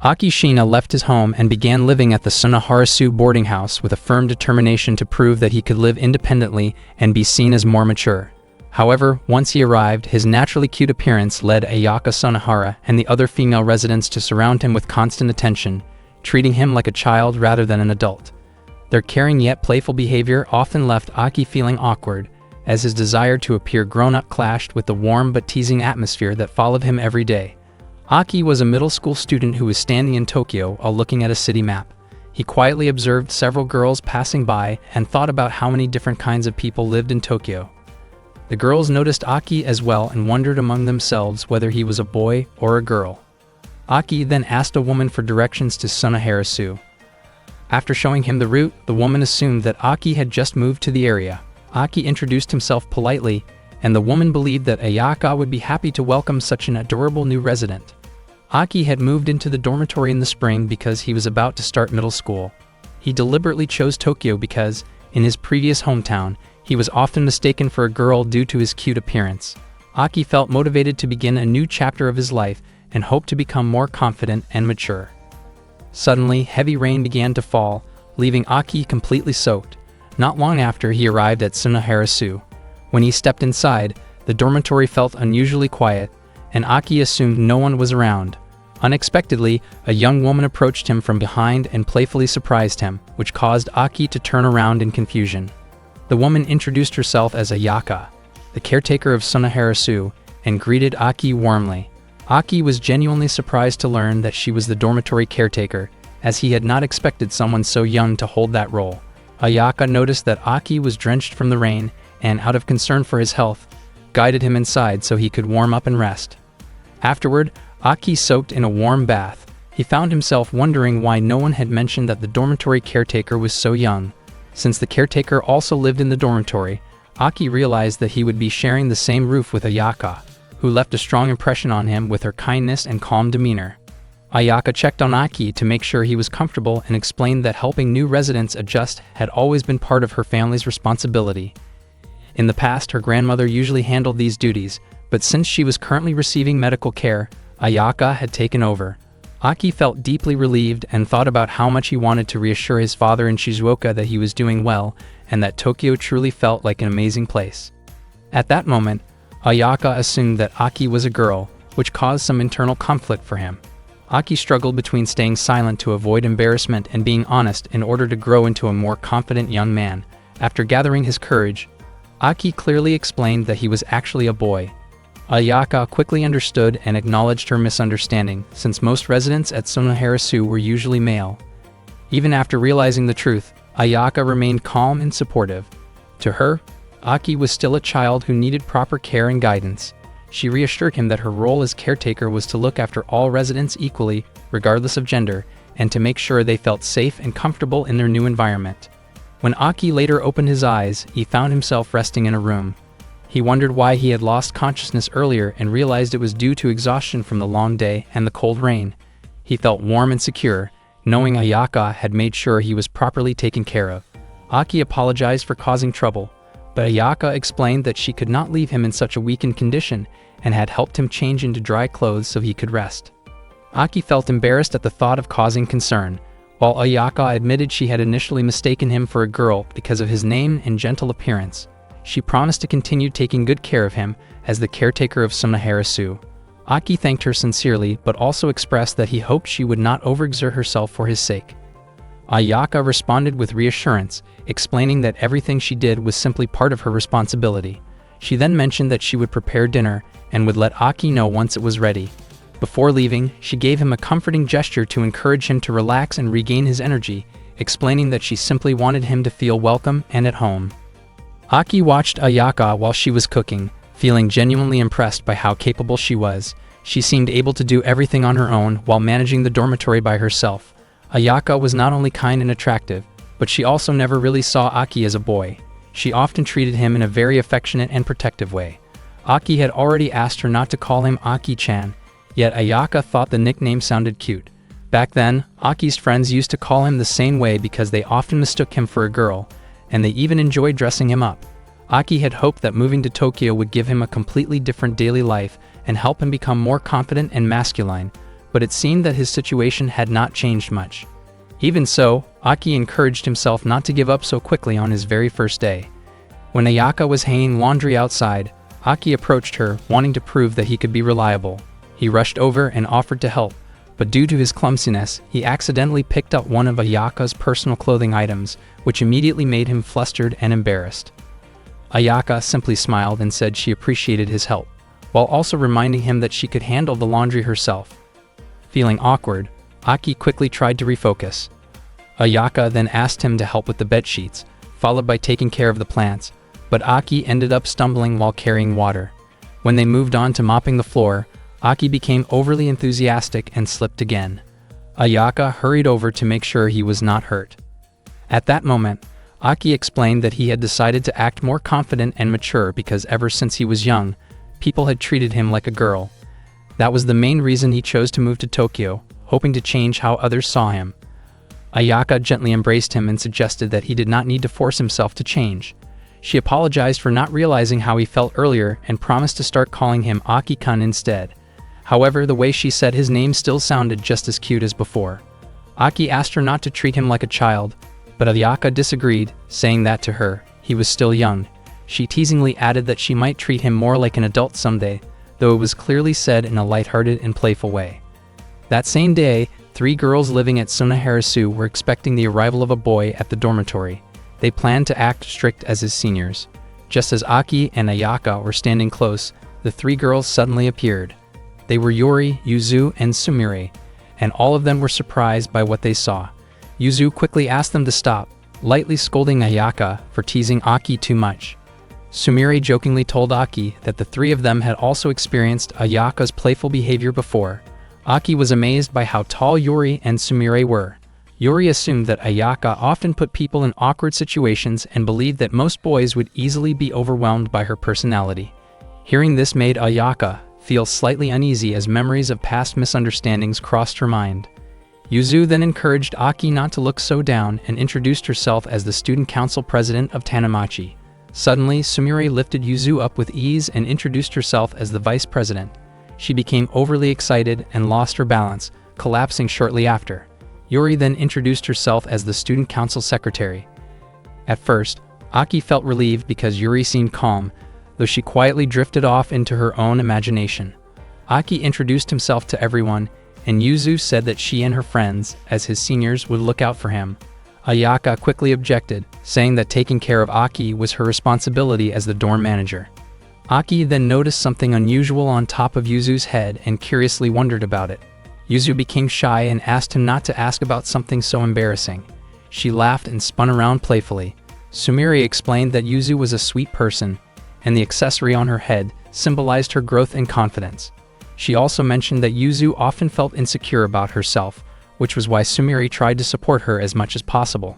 Akishina left his home and began living at the Sunaharasu boarding house with a firm determination to prove that he could live independently and be seen as more mature. However, once he arrived, his naturally cute appearance led Ayaka Sunahara and the other female residents to surround him with constant attention, treating him like a child rather than an adult. Their caring yet playful behavior often left Aki feeling awkward, as his desire to appear grown-up clashed with the warm but teasing atmosphere that followed him every day. Aki was a middle school student who was standing in Tokyo while looking at a city map. He quietly observed several girls passing by and thought about how many different kinds of people lived in Tokyo. The girls noticed Aki as well and wondered among themselves whether he was a boy or a girl. Aki then asked a woman for directions to Sunaharasu. After showing him the route, the woman assumed that Aki had just moved to the area. Aki introduced himself politely, and the woman believed that Ayaka would be happy to welcome such an adorable new resident. Aki had moved into the dormitory in the spring because he was about to start middle school. He deliberately chose Tokyo because, in his previous hometown, he was often mistaken for a girl due to his cute appearance. Aki felt motivated to begin a new chapter of his life and hoped to become more confident and mature. Suddenly, heavy rain began to fall, leaving Aki completely soaked. Not long after, he arrived at Sunaharasu. When he stepped inside, the dormitory felt unusually quiet, and Aki assumed no one was around. Unexpectedly, a young woman approached him from behind and playfully surprised him, which caused Aki to turn around in confusion. The woman introduced herself as Ayaka, the caretaker of Sunaharasu, and greeted Aki warmly. Aki was genuinely surprised to learn that she was the dormitory caretaker, as he had not expected someone so young to hold that role. Ayaka noticed that Aki was drenched from the rain, and out of concern for his health, guided him inside so he could warm up and rest. Afterward, Aki soaked in a warm bath. He found himself wondering why no one had mentioned that the dormitory caretaker was so young. Since the caretaker also lived in the dormitory, Aki realized that he would be sharing the same roof with Ayaka, who left a strong impression on him with her kindness and calm demeanor. Ayaka checked on Aki to make sure he was comfortable and explained that helping new residents adjust had always been part of her family's responsibility. In the past, her grandmother usually handled these duties, but since she was currently receiving medical care, Ayaka had taken over. Aki felt deeply relieved and thought about how much he wanted to reassure his father in Shizuoka that he was doing well and that Tokyo truly felt like an amazing place. At that moment, Ayaka assumed that Aki was a girl, which caused some internal conflict for him. Aki struggled between staying silent to avoid embarrassment and being honest in order to grow into a more confident young man. After gathering his courage, Aki clearly explained that he was actually a boy. Ayaka quickly understood and acknowledged her misunderstanding, since most residents at Sunaharasu were usually male. Even after realizing the truth, Ayaka remained calm and supportive. To her, Aki was still a child who needed proper care and guidance. She reassured him that her role as caretaker was to look after all residents equally, regardless of gender, and to make sure they felt safe and comfortable in their new environment. When Aki later opened his eyes, he found himself resting in a room. He wondered why he had lost consciousness earlier and realized it was due to exhaustion from the long day and the cold rain. He felt warm and secure, knowing Ayaka had made sure he was properly taken care of. Aki apologized for causing trouble, but Ayaka explained that she could not leave him in such a weakened condition and had helped him change into dry clothes so he could rest. Aki felt embarrassed at the thought of causing concern, while Ayaka admitted she had initially mistaken him for a girl because of his name and gentle appearance. She promised to continue taking good care of him as the caretaker of Sunaharasu. Aki thanked her sincerely but also expressed that he hoped she would not overexert herself for his sake. Ayaka responded with reassurance, explaining that everything she did was simply part of her responsibility. She then mentioned that she would prepare dinner and would let Aki know once it was ready. Before leaving, she gave him a comforting gesture to encourage him to relax and regain his energy, explaining that she simply wanted him to feel welcome and at home. Aki watched Ayaka while she was cooking, feeling genuinely impressed by how capable she was. She seemed able to do everything on her own while managing the dormitory by herself. Ayaka was not only kind and attractive, but she also never really saw Aki as a boy. She often treated him in a very affectionate and protective way. Aki had already asked her not to call him Aki-chan, yet Ayaka thought the nickname sounded cute. Back then, Aki's friends used to call him the same way because they often mistook him for a girl, and they even enjoyed dressing him up. Aki had hoped that moving to Tokyo would give him a completely different daily life and help him become more confident and masculine, but it seemed that his situation had not changed much. Even so, Aki encouraged himself not to give up so quickly on his very first day. When Ayaka was hanging laundry outside, Aki approached her, wanting to prove that he could be reliable. He rushed over and offered to help, but due to his clumsiness, he accidentally picked up one of Ayaka's personal clothing items, which immediately made him flustered and embarrassed. Ayaka simply smiled and said she appreciated his help, while also reminding him that she could handle the laundry herself. Feeling awkward, Aki quickly tried to refocus. Ayaka then asked him to help with the bed sheets, followed by taking care of the plants, but Aki ended up stumbling while carrying water. When they moved on to mopping the floor, Aki became overly enthusiastic and slipped again. Ayaka hurried over to make sure he was not hurt. At that moment, Aki explained that he had decided to act more confident and mature because ever since he was young, people had treated him like a girl. That was the main reason he chose to move to Tokyo, hoping to change how others saw him. Ayaka gently embraced him and suggested that he did not need to force himself to change. She apologized for not realizing how he felt earlier and promised to start calling him Aki-kun instead. However, the way she said his name still sounded just as cute as before. Aki asked her not to treat him like a child, but Ayaka disagreed, saying that to her, he was still young. She teasingly added that she might treat him more like an adult someday, though it was clearly said in a lighthearted and playful way. That same day, 3 girls living at Sunaharasu were expecting the arrival of a boy at the dormitory. They planned to act strict as his seniors. Just as Aki and Ayaka were standing close, the 3 girls suddenly appeared. They were Yuri, Yuzu, and Sumire, and all of them were surprised by what they saw. Yuzu quickly asked them to stop, lightly scolding Ayaka for teasing Aki too much. Sumire jokingly told Aki that the 3 of them had also experienced Ayaka's playful behavior before. Aki was amazed by how tall Yuri and Sumire were. Yuri assumed that Ayaka often put people in awkward situations and believed that most boys would easily be overwhelmed by her personality. Hearing this made Ayaka feel slightly uneasy as memories of past misunderstandings crossed her mind. Yuzu then encouraged Aki not to look so down and introduced herself as the student council president of Tanamachi. Suddenly, Sumire lifted Yuzu up with ease and introduced herself as the vice president. She became overly excited and lost her balance, collapsing shortly after. Yuri then introduced herself as the student council secretary. At first, Aki felt relieved because Yuri seemed calm, though she quietly drifted off into her own imagination. Aki introduced himself to everyone, and Yuzu said that she and her friends, as his seniors, would look out for him. Ayaka quickly objected, saying that taking care of Aki was her responsibility as the dorm manager. Aki then noticed something unusual on top of Yuzu's head and curiously wondered about it. Yuzu became shy and asked him not to ask about something so embarrassing. She laughed and spun around playfully. Sumire explained that Yuzu was a sweet person, and the accessory on her head symbolized her growth and confidence. She also mentioned that Yuzu often felt insecure about herself, which was why Sumire tried to support her as much as possible.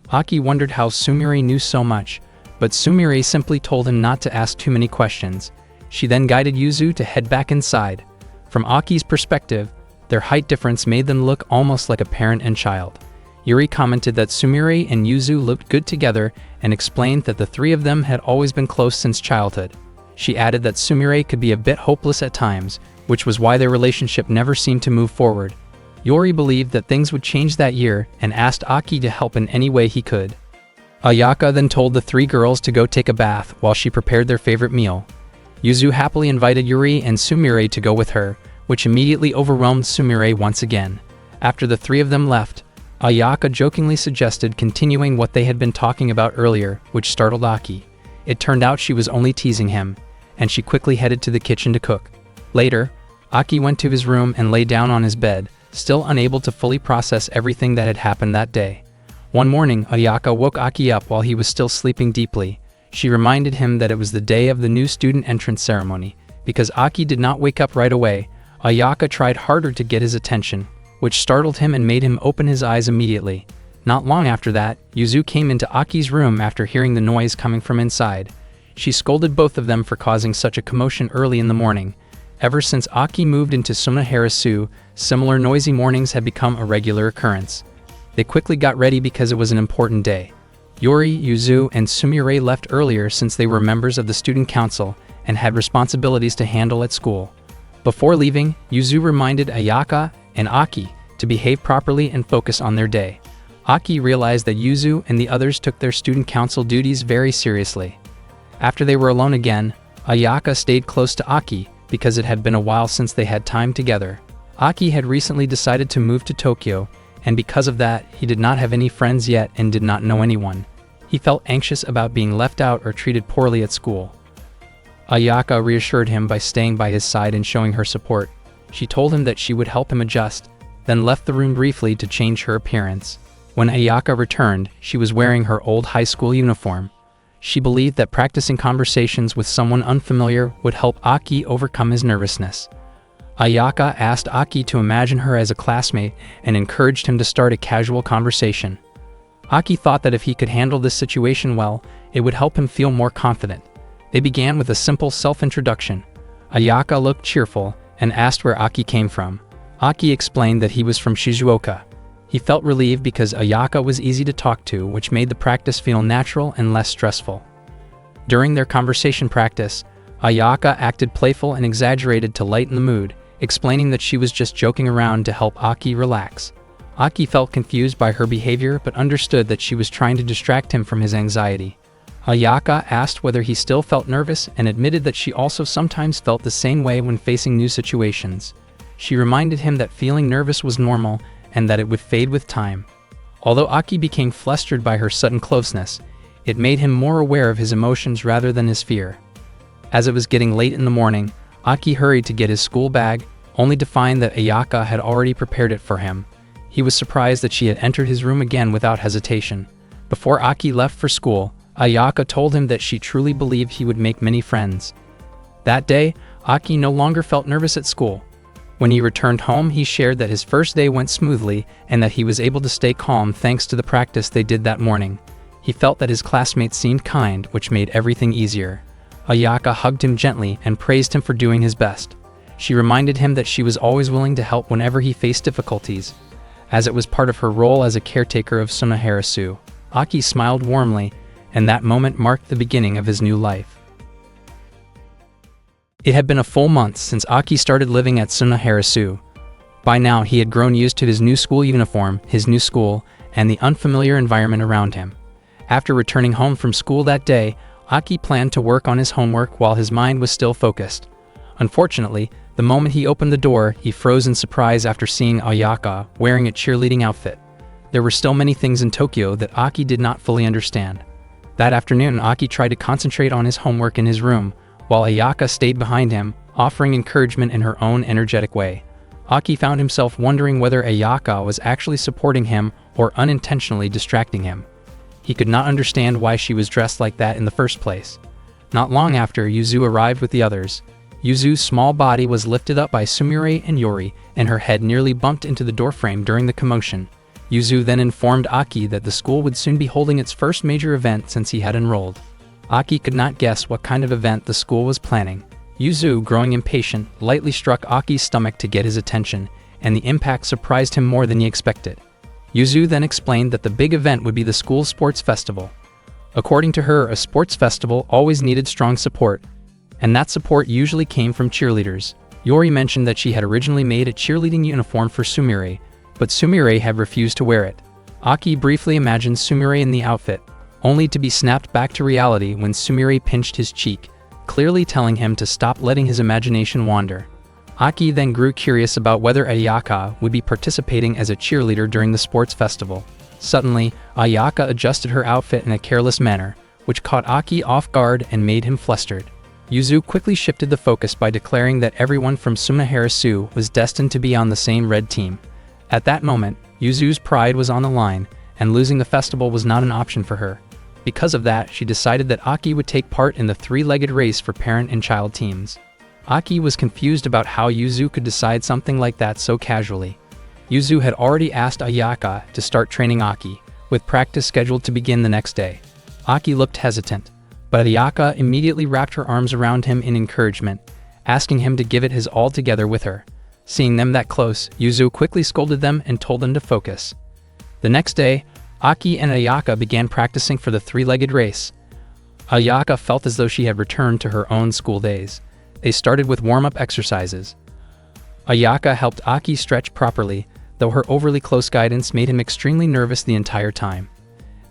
Aki wondered how Sumire knew so much, but Sumire simply told him not to ask too many questions. She then guided Yuzu to head back inside. From Aki's perspective, their height difference made them look almost like a parent and child. Yuri commented that Sumire and Yuzu looked good together and explained that the 3 of them had always been close since childhood. She added that Sumire could be a bit hopeless at times, which was why their relationship never seemed to move forward. Yuri believed that things would change that year and asked Aki to help in any way he could. Ayaka then told the 3 girls to go take a bath while she prepared their favorite meal. Yuzu happily invited Yuri and Sumire to go with her, which immediately overwhelmed Sumire once again. After the 3 of them left, Ayaka jokingly suggested continuing what they had been talking about earlier, which startled Aki. It turned out she was only teasing him, and she quickly headed to the kitchen to cook. Later, Aki went to his room and lay down on his bed, still unable to fully process everything that had happened that day. One morning, Ayaka woke Aki up while he was still sleeping deeply. She reminded him that it was the day of the new student entrance ceremony. Because Aki did not wake up right away, Ayaka tried harder to get his attention, which startled him and made him open his eyes immediately. Not long after that, Yuzu came into Aki's room after hearing the noise coming from inside. She scolded both of them for causing such a commotion early in the morning. Ever since Aki moved into Sunaharasu, similar noisy mornings had become a regular occurrence. They quickly got ready because it was an important day. Yuri, Yuzu, and Sumire left earlier since they were members of the student council and had responsibilities to handle at school. Before leaving, Yuzu reminded Ayaka and Aki to behave properly and focus on their day. Aki realized that Yuzu and the others took their student council duties very seriously. After they were alone again, Ayaka stayed close to Aki because it had been a while since they had time together. Aki had recently decided to move to Tokyo, and because of that, he did not have any friends yet and did not know anyone. He felt anxious about being left out or treated poorly at school. Ayaka reassured him by staying by his side and showing her support. She told him that she would help him adjust, then left the room briefly to change her appearance. When Ayaka returned, she was wearing her old high school uniform. She believed that practicing conversations with someone unfamiliar would help Aki overcome his nervousness. Ayaka asked Aki to imagine her as a classmate and encouraged him to start a casual conversation. Aki thought that if he could handle this situation well, it would help him feel more confident. They began with a simple self-introduction. Ayaka looked cheerful and asked where Aki came from. Aki explained that he was from Shizuoka. He felt relieved because Ayaka was easy to talk to, which made the practice feel natural and less stressful. During their conversation practice, Ayaka acted playful and exaggerated to lighten the mood, explaining that she was just joking around to help Aki relax. Aki felt confused by her behavior but understood that she was trying to distract him from his anxiety. Ayaka asked whether he still felt nervous and admitted that she also sometimes felt the same way when facing new situations. She reminded him that feeling nervous was normal and that it would fade with time. Although Aki became flustered by her sudden closeness, it made him more aware of his emotions rather than his fear. As it was getting late in the morning, Aki hurried to get his school bag, only to find that Ayaka had already prepared it for him. He was surprised that she had entered his room again without hesitation. Before Aki left for school, Ayaka told him that she truly believed he would make many friends. That day, Aki no longer felt nervous at school. When he returned home, he shared that his first day went smoothly and that he was able to stay calm thanks to the practice they did that morning. He felt that his classmates seemed kind, which made everything easier. Ayaka hugged him gently and praised him for doing his best. She reminded him that she was always willing to help whenever he faced difficulties, as it was part of her role as a caretaker of Sunaharasu. Aki smiled warmly, and that moment marked the beginning of his new life. It had been a full month since Aki started living at Sunaharasu. By now, he had grown used to his new school uniform, his new school, and the unfamiliar environment around him. After returning home from school that day, Aki planned to work on his homework while his mind was still focused. Unfortunately, the moment he opened the door, he froze in surprise after seeing Ayaka wearing a cheerleading outfit. There were still many things in Tokyo that Aki did not fully understand. That afternoon, Aki tried to concentrate on his homework in his room, while Ayaka stayed behind him, offering encouragement in her own energetic way. Aki found himself wondering whether Ayaka was actually supporting him or unintentionally distracting him. He could not understand why she was dressed like that in the first place. Not long after, Yuzu arrived with the others. Yuzu's small body was lifted up by Sumire and Yori, and her head nearly bumped into the doorframe during the commotion. Yuzu then informed Aki that the school would soon be holding its first major event since he had enrolled. Aki could not guess what kind of event the school was planning. Yuzu, growing impatient, lightly struck Aki's stomach to get his attention, and the impact surprised him more than he expected. Yuzu then explained that the big event would be the school's sports festival. According to her, a sports festival always needed strong support, and that support usually came from cheerleaders. Yori mentioned that she had originally made a cheerleading uniform for Sumire, but Sumire had refused to wear it. Aki briefly imagined Sumire in the outfit, only to be snapped back to reality when Sumire pinched his cheek, clearly telling him to stop letting his imagination wander. Aki then grew curious about whether Ayaka would be participating as a cheerleader during the sports festival. Suddenly, Ayaka adjusted her outfit in a careless manner, which caught Aki off guard and made him flustered. Yuzu quickly shifted the focus by declaring that everyone from Sunaharasu was destined to be on the same red team. At that moment, Yuzu's pride was on the line, and losing the festival was not an option for her. Because of that, she decided that Aki would take part in the three-legged race for parent and child teams. Aki was confused about how Yuzu could decide something like that so casually. Yuzu had already asked Ayaka to start training Aki, with practice scheduled to begin the next day. Aki looked hesitant, but Ayaka immediately wrapped her arms around him in encouragement, asking him to give it his all together with her. Seeing them that close, Yuzu quickly scolded them and told them to focus. The next day, Aki and Ayaka began practicing for the three-legged race. Ayaka felt as though she had returned to her own school days. They started with warm-up exercises. Ayaka helped Aki stretch properly, though her overly close guidance made him extremely nervous the entire time.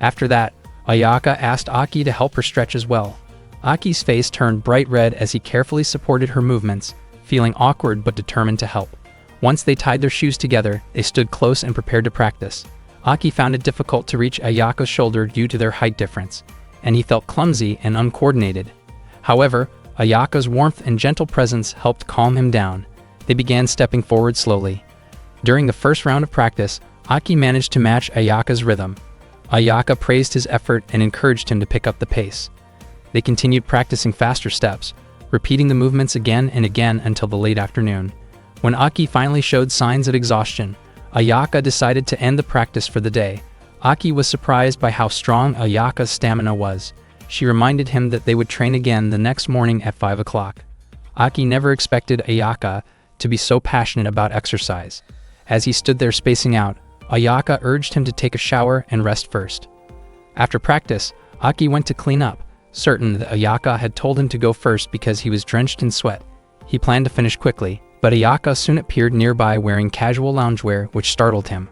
After that, Ayaka asked Aki to help her stretch as well. Aki's face turned bright red as he carefully supported her movements, feeling awkward but determined to help. Once they tied their shoes together, they stood close and prepared to practice. Aki found it difficult to reach Ayaka's shoulder due to their height difference, and he felt clumsy and uncoordinated. However, Ayaka's warmth and gentle presence helped calm him down. They began stepping forward slowly. During the first round of practice, Aki managed to match Ayaka's rhythm. Ayaka praised his effort and encouraged him to pick up the pace. They continued practicing faster steps, repeating the movements again and again until the late afternoon. When Aki finally showed signs of exhaustion, Ayaka decided to end the practice for the day. Aki was surprised by how strong Ayaka's stamina was. She reminded him that they would train again the next morning at 5 o'clock. Aki never expected Ayaka to be so passionate about exercise. As he stood there spacing out, Ayaka urged him to take a shower and rest first. After practice, Aki went to clean up, certain that Ayaka had told him to go first because he was drenched in sweat. He planned to finish quickly, but Ayaka soon appeared nearby wearing casual loungewear, which startled him.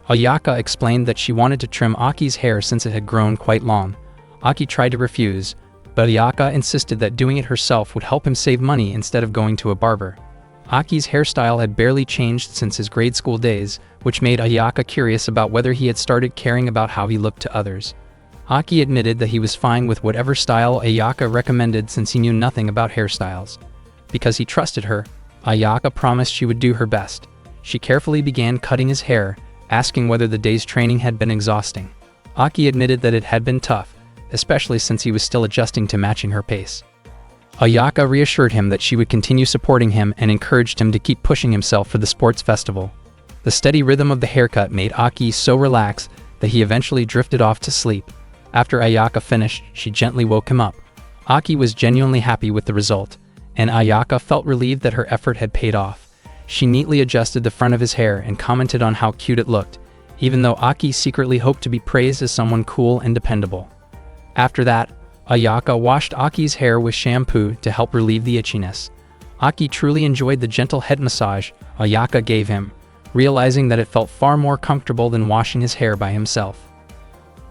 Ayaka explained that she wanted to trim Aki's hair since it had grown quite long. Aki tried to refuse, but Ayaka insisted that doing it herself would help him save money instead of going to a barber. Aki's hairstyle had barely changed since his grade school days, which made Ayaka curious about whether he had started caring about how he looked to others. Aki admitted that he was fine with whatever style Ayaka recommended since he knew nothing about hairstyles. Because he trusted her, Ayaka promised she would do her best. She carefully began cutting his hair, asking whether the day's training had been exhausting. Aki admitted that it had been tough, especially since he was still adjusting to matching her pace. Ayaka reassured him that she would continue supporting him and encouraged him to keep pushing himself for the sports festival. The steady rhythm of the haircut made Aki so relaxed that he eventually drifted off to sleep. After Ayaka finished, she gently woke him up. Aki was genuinely happy with the result, and Ayaka felt relieved that her effort had paid off. She neatly adjusted the front of his hair and commented on how cute it looked, even though Aki secretly hoped to be praised as someone cool and dependable. After that, Ayaka washed Aki's hair with shampoo to help relieve the itchiness. Aki truly enjoyed the gentle head massage Ayaka gave him, realizing that it felt far more comfortable than washing his hair by himself.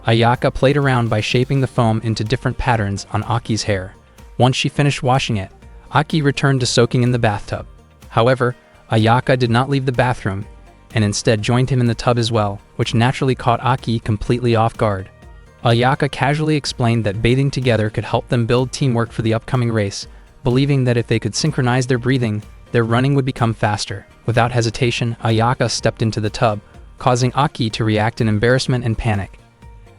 Ayaka played around by shaping the foam into different patterns on Aki's hair. Once she finished washing it, Aki returned to soaking in the bathtub. However, Ayaka did not leave the bathroom, and instead joined him in the tub as well, which naturally caught Aki completely off guard. Ayaka casually explained that bathing together could help them build teamwork for the upcoming race, believing that if they could synchronize their breathing, their running would become faster. Without hesitation, Ayaka stepped into the tub, causing Aki to react in embarrassment and panic.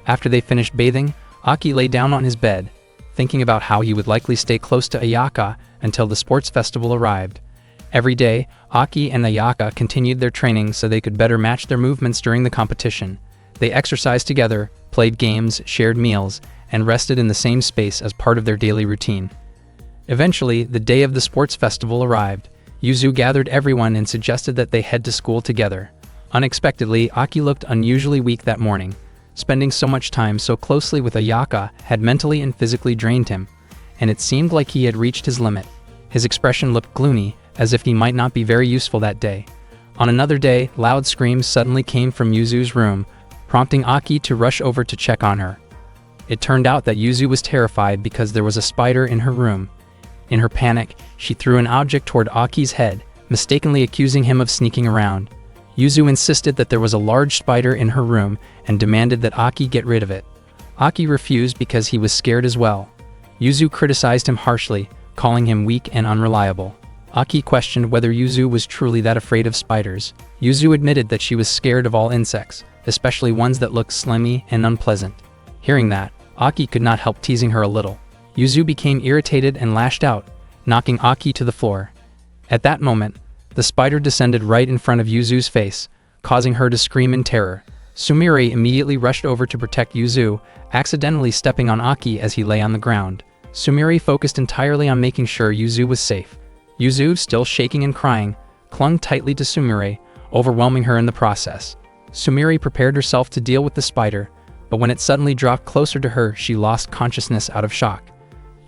After they finished bathing, Aki lay down on his bed, thinking about how he would likely stay close to Ayaka until the sports festival arrived. Every day, Aki and Ayaka continued their training so they could better match their movements during the competition. They exercised together, played games, shared meals, and rested in the same space as part of their daily routine. Eventually, the day of the sports festival arrived. Yuzu gathered everyone and suggested that they head to school together. Unexpectedly, Aki looked unusually weak that morning. Spending so much time so closely with Ayaka had mentally and physically drained him, and it seemed like he had reached his limit. His expression looked gloomy, as if he might not be very useful that day. On another day, loud screams suddenly came from Yuzu's room, prompting Aki to rush over to check on her. It turned out that Yuzu was terrified because there was a spider in her room. In her panic, she threw an object toward Aki's head, mistakenly accusing him of sneaking around. Yuzu insisted that there was a large spider in her room and demanded that Aki get rid of it. Aki refused because he was scared as well. Yuzu criticized him harshly, calling him weak and unreliable. Aki questioned whether Yuzu was truly that afraid of spiders. Yuzu admitted that she was scared of all insects, especially ones that looked slimy and unpleasant. Hearing that, Aki could not help teasing her a little. Yuzu became irritated and lashed out, knocking Aki to the floor. At that moment, the spider descended right in front of Yuzu's face, causing her to scream in terror. Sumire immediately rushed over to protect Yuzu, accidentally stepping on Aki as he lay on the ground. Sumire focused entirely on making sure Yuzu was safe. Yuzu, still shaking and crying, clung tightly to Sumire, overwhelming her in the process. Sumire prepared herself to deal with the spider, but when it suddenly dropped closer to her, she lost consciousness out of shock.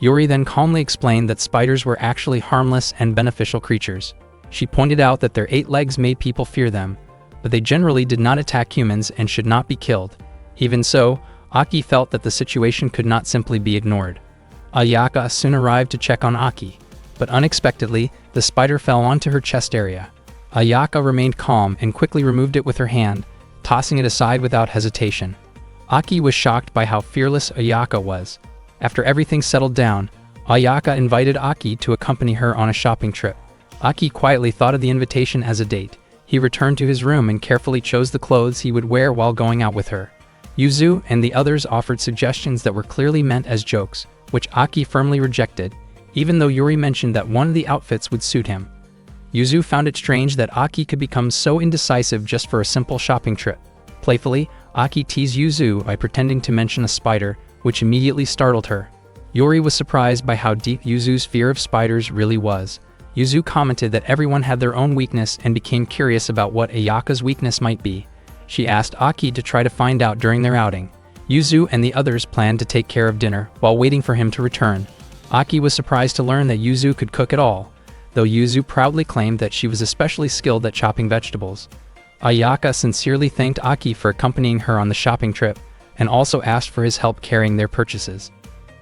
Yuri then calmly explained that spiders were actually harmless and beneficial creatures. She pointed out that their 8 legs made people fear them, but they generally did not attack humans and should not be killed. Even so, Aki felt that the situation could not simply be ignored. Ayaka soon arrived to check on Aki, but unexpectedly, the spider fell onto her chest area. Ayaka remained calm and quickly removed it with her hand, tossing it aside without hesitation. Aki was shocked by how fearless Ayaka was. After everything settled down, Ayaka invited Aki to accompany her on a shopping trip. Aki quietly thought of the invitation as a date. He returned to his room and carefully chose the clothes he would wear while going out with her. Yuzu and the others offered suggestions that were clearly meant as jokes, which Aki firmly rejected, even though Yuri mentioned that one of the outfits would suit him. Yuzu found it strange that Aki could become so indecisive just for a simple shopping trip. Playfully, Aki teased Yuzu by pretending to mention a spider, which immediately startled her. Yuri was surprised by how deep Yuzu's fear of spiders really was. Yuzu commented that everyone had their own weakness and became curious about what Ayaka's weakness might be. She asked Aki to try to find out during their outing. Yuzu and the others planned to take care of dinner while waiting for him to return. Aki was surprised to learn that Yuzu could cook at all, though Yuzu proudly claimed that she was especially skilled at chopping vegetables. Ayaka sincerely thanked Aki for accompanying her on the shopping trip, and also asked for his help carrying their purchases.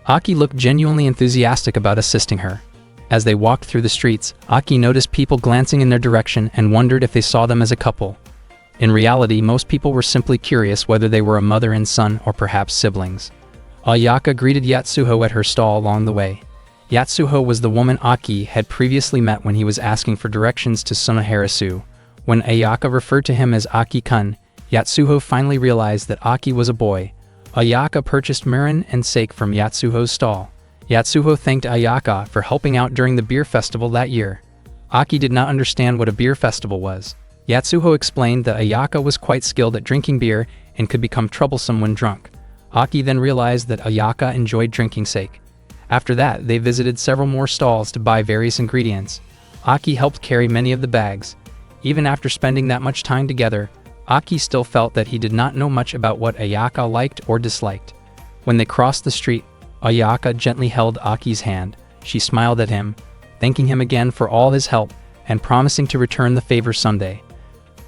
Aki looked genuinely enthusiastic about assisting her. As they walked through the streets, Aki noticed people glancing in their direction and wondered if they saw them as a couple. In reality, most people were simply curious whether they were a mother and son or perhaps siblings. Ayaka greeted Yatsuho at her stall along the way. Yatsuho was the woman Aki had previously met when he was asking for directions to Sunoharasu. When Ayaka referred to him as Aki-kun, Yatsuho finally realized that Aki was a boy. Ayaka purchased mirin and sake from Yatsuho's stall. Yatsuho thanked Ayaka for helping out during the beer festival that year. Aki did not understand what a beer festival was. Yatsuho explained that Ayaka was quite skilled at drinking beer and could become troublesome when drunk. Aki then realized that Ayaka enjoyed drinking sake. After that, they visited several more stalls to buy various ingredients. Aki helped carry many of the bags. Even after spending that much time together, Aki still felt that he did not know much about what Ayaka liked or disliked. When they crossed the street, Ayaka gently held Aki's hand. She smiled at him, thanking him again for all his help and promising to return the favor someday.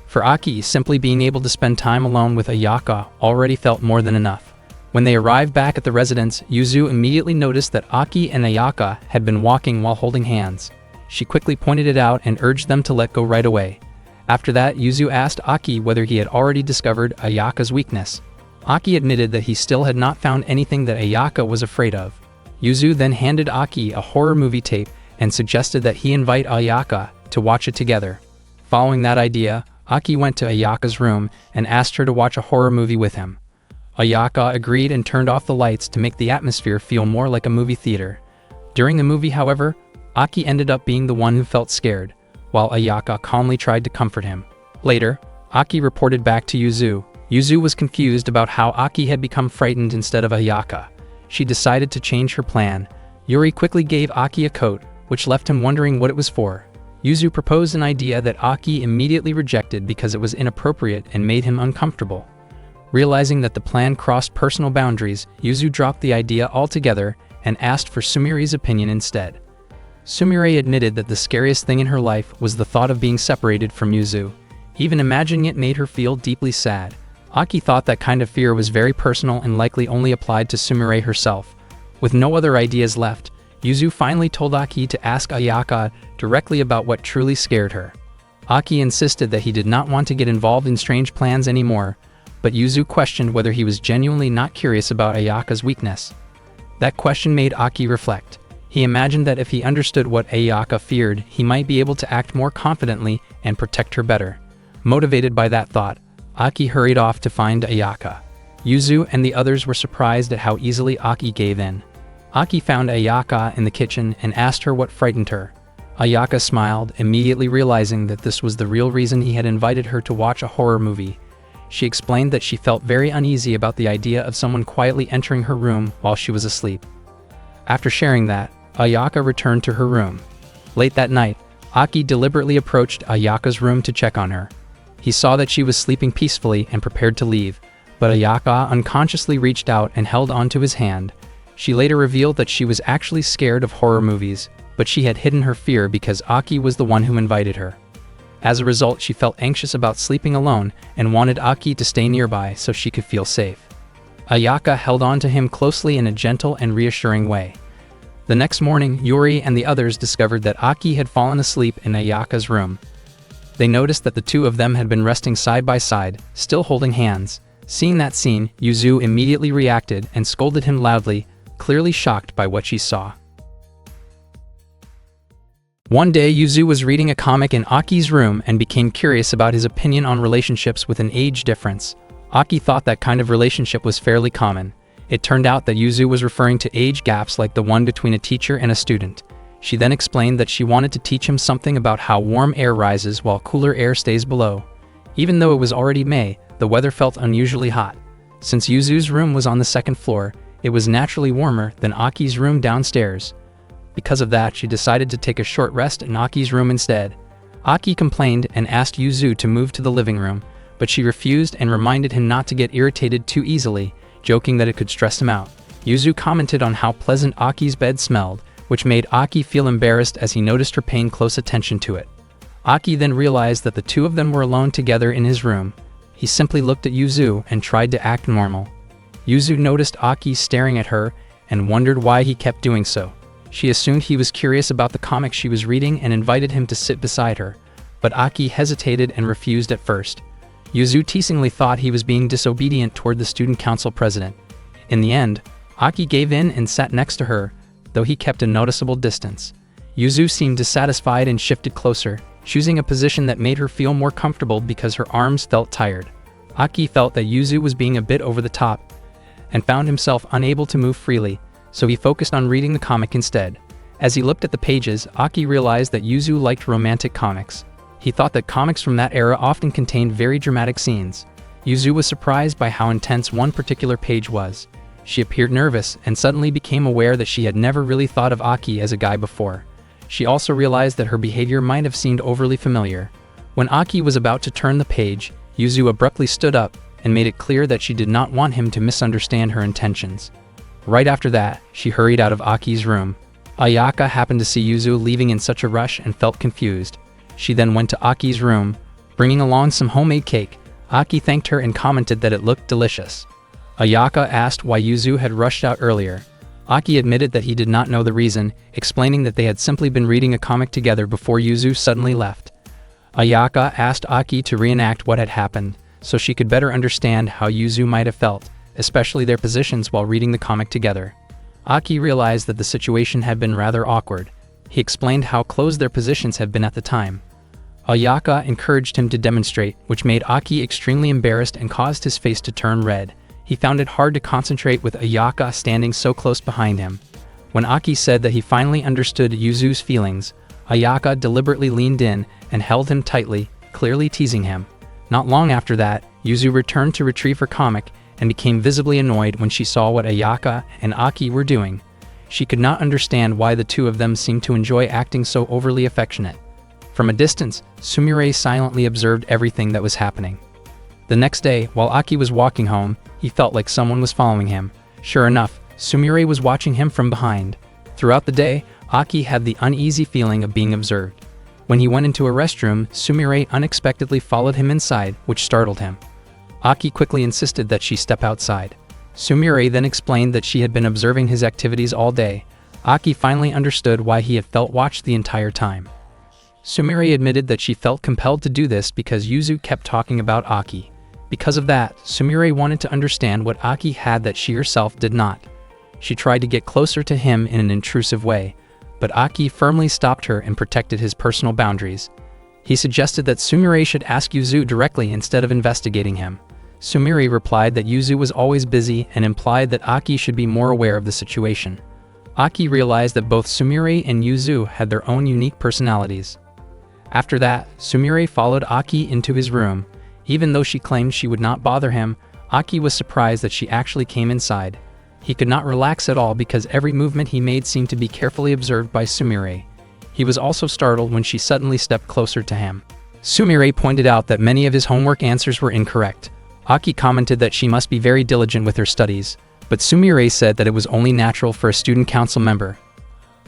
For Aki, simply being able to spend time alone with Ayaka already felt more than enough. When they arrived back at the residence, Yuzu immediately noticed that Aki and Ayaka had been walking while holding hands. She quickly pointed it out and urged them to let go right away. After that, Yuzu asked Aki whether he had already discovered Ayaka's weakness. Aki admitted that he still had not found anything that Ayaka was afraid of. Yuzu then handed Aki a horror movie tape and suggested that he invite Ayaka to watch it together. Following that idea, Aki went to Ayaka's room and asked her to watch a horror movie with him. Ayaka agreed and turned off the lights to make the atmosphere feel more like a movie theater. During the movie, however, Aki ended up being the one who felt scared, while Ayaka calmly tried to comfort him. Later, Aki reported back to Yuzu. Yuzu was confused about how Aki had become frightened instead of Ayaka. She decided to change her plan. Yuri quickly gave Aki a coat, which left him wondering what it was for. Yuzu proposed an idea that Aki immediately rejected because it was inappropriate and made him uncomfortable. Realizing that the plan crossed personal boundaries, Yuzu dropped the idea altogether and asked for Sumire's opinion instead. Sumire admitted that the scariest thing in her life was the thought of being separated from Yuzu. Even imagining it made her feel deeply sad. Aki thought that kind of fear was very personal and likely only applied to Sumire herself. With no other ideas left, Yuzu finally told Aki to ask Ayaka directly about what truly scared her. Aki insisted that he did not want to get involved in strange plans anymore, but Yuzu questioned whether he was genuinely not curious about Ayaka's weakness. That question made Aki reflect. He imagined that if he understood what Ayaka feared, he might be able to act more confidently and protect her better. Motivated by that thought, Aki hurried off to find Ayaka. Yuzu and the others were surprised at how easily Aki gave in. Aki found Ayaka in the kitchen and asked her what frightened her. Ayaka smiled, immediately realizing that this was the real reason he had invited her to watch a horror movie. She explained that she felt very uneasy about the idea of someone quietly entering her room while she was asleep. After sharing that, Ayaka returned to her room. Late that night, Aki deliberately approached Ayaka's room to check on her. He saw that she was sleeping peacefully and prepared to leave, but Ayaka unconsciously reached out and held onto his hand. She later revealed that she was actually scared of horror movies, but she had hidden her fear because Aki was the one who invited her. As a result, she felt anxious about sleeping alone and wanted Aki to stay nearby so she could feel safe. Ayaka held on to him closely in a gentle and reassuring way. The next morning, Yuri and the others discovered that Aki had fallen asleep in Ayaka's room. They noticed that the two of them had been resting side by side, still holding hands. Seeing that scene, Yuzu immediately reacted and scolded him loudly, clearly shocked by what she saw. One day, Yuzu was reading a comic in Aki's room and became curious about his opinion on relationships with an age difference. Aki thought that kind of relationship was fairly common. It turned out that Yuzu was referring to age gaps like the one between a teacher and a student. She then explained that she wanted to teach him something about how warm air rises while cooler air stays below. Even though it was already May, the weather felt unusually hot. Since Yuzu's room was on the second floor, it was naturally warmer than Aki's room downstairs. Because of that, she decided to take a short rest in Aki's room instead. Aki complained and asked Yuzu to move to the living room, but she refused and reminded him not to get irritated too easily, joking that it could stress him out. Yuzu commented on how pleasant Aki's bed smelled, which made Aki feel embarrassed as he noticed her paying close attention to it. Aki then realized that the two of them were alone together in his room. He simply looked at Yuzu and tried to act normal. Yuzu noticed Aki staring at her and wondered why he kept doing so. She assumed he was curious about the comic she was reading and invited him to sit beside her, but Aki hesitated and refused at first. Yuzu teasingly thought he was being disobedient toward the student council president. In the end, Aki gave in and sat next to her, though he kept a noticeable distance. Yuzu seemed dissatisfied and shifted closer, choosing a position that made her feel more comfortable because her arms felt tired. Aki felt that Yuzu was being a bit over the top and found himself unable to move freely, so he focused on reading the comic instead. As he looked at the pages, Aki realized that Yuzu liked romantic comics. He thought that comics from that era often contained very dramatic scenes. Yuzu was surprised by how intense one particular page was. She appeared nervous and suddenly became aware that she had never really thought of Aki as a guy before. She also realized that her behavior might have seemed overly familiar. When Aki was about to turn the page, Yuzu abruptly stood up and made it clear that she did not want him to misunderstand her intentions. Right after that, she hurried out of Aki's room. Ayaka happened to see Yuzu leaving in such a rush and felt confused. She then went to Aki's room, bringing along some homemade cake. Aki thanked her and commented that it looked delicious. Ayaka asked why Yuzu had rushed out earlier. Aki admitted that he did not know the reason, explaining that they had simply been reading a comic together before Yuzu suddenly left. Ayaka asked Aki to reenact what had happened, so she could better understand how Yuzu might have felt, especially their positions while reading the comic together. Aki realized that the situation had been rather awkward. He explained how close their positions had been at the time. Ayaka encouraged him to demonstrate, which made Aki extremely embarrassed and caused his face to turn red. He found it hard to concentrate with Ayaka standing so close behind him. When Aki said that he finally understood Yuzu's feelings, Ayaka deliberately leaned in and held him tightly, clearly teasing him. Not long after that, Yuzu returned to retrieve her comic and became visibly annoyed when she saw what Ayaka and Aki were doing. She could not understand why the two of them seemed to enjoy acting so overly affectionate. From a distance, Sumire silently observed everything that was happening. The next day, while Aki was walking home, he felt like someone was following him. Sure enough, Sumire was watching him from behind. Throughout the day, Aki had the uneasy feeling of being observed. When he went into a restroom, Sumire unexpectedly followed him inside, which startled him. Aki quickly insisted that she step outside. Sumire then explained that she had been observing his activities all day. Aki finally understood why he had felt watched the entire time. Sumire admitted that she felt compelled to do this because Yuzu kept talking about Aki. Because of that, Sumire wanted to understand what Aki had that she herself did not. She tried to get closer to him in an intrusive way, but Aki firmly stopped her and protected his personal boundaries. He suggested that Sumire should ask Yuzu directly instead of investigating him. Sumire replied that Yuzu was always busy and implied that Aki should be more aware of the situation. Aki realized that both Sumire and Yuzu had their own unique personalities. After that, Sumire followed Aki into his room. Even though she claimed she would not bother him, Aki was surprised that she actually came inside. He could not relax at all because every movement he made seemed to be carefully observed by Sumire. He was also startled when she suddenly stepped closer to him. Sumire pointed out that many of his homework answers were incorrect. Aki commented that she must be very diligent with her studies, but Sumire said that it was only natural for a student council member.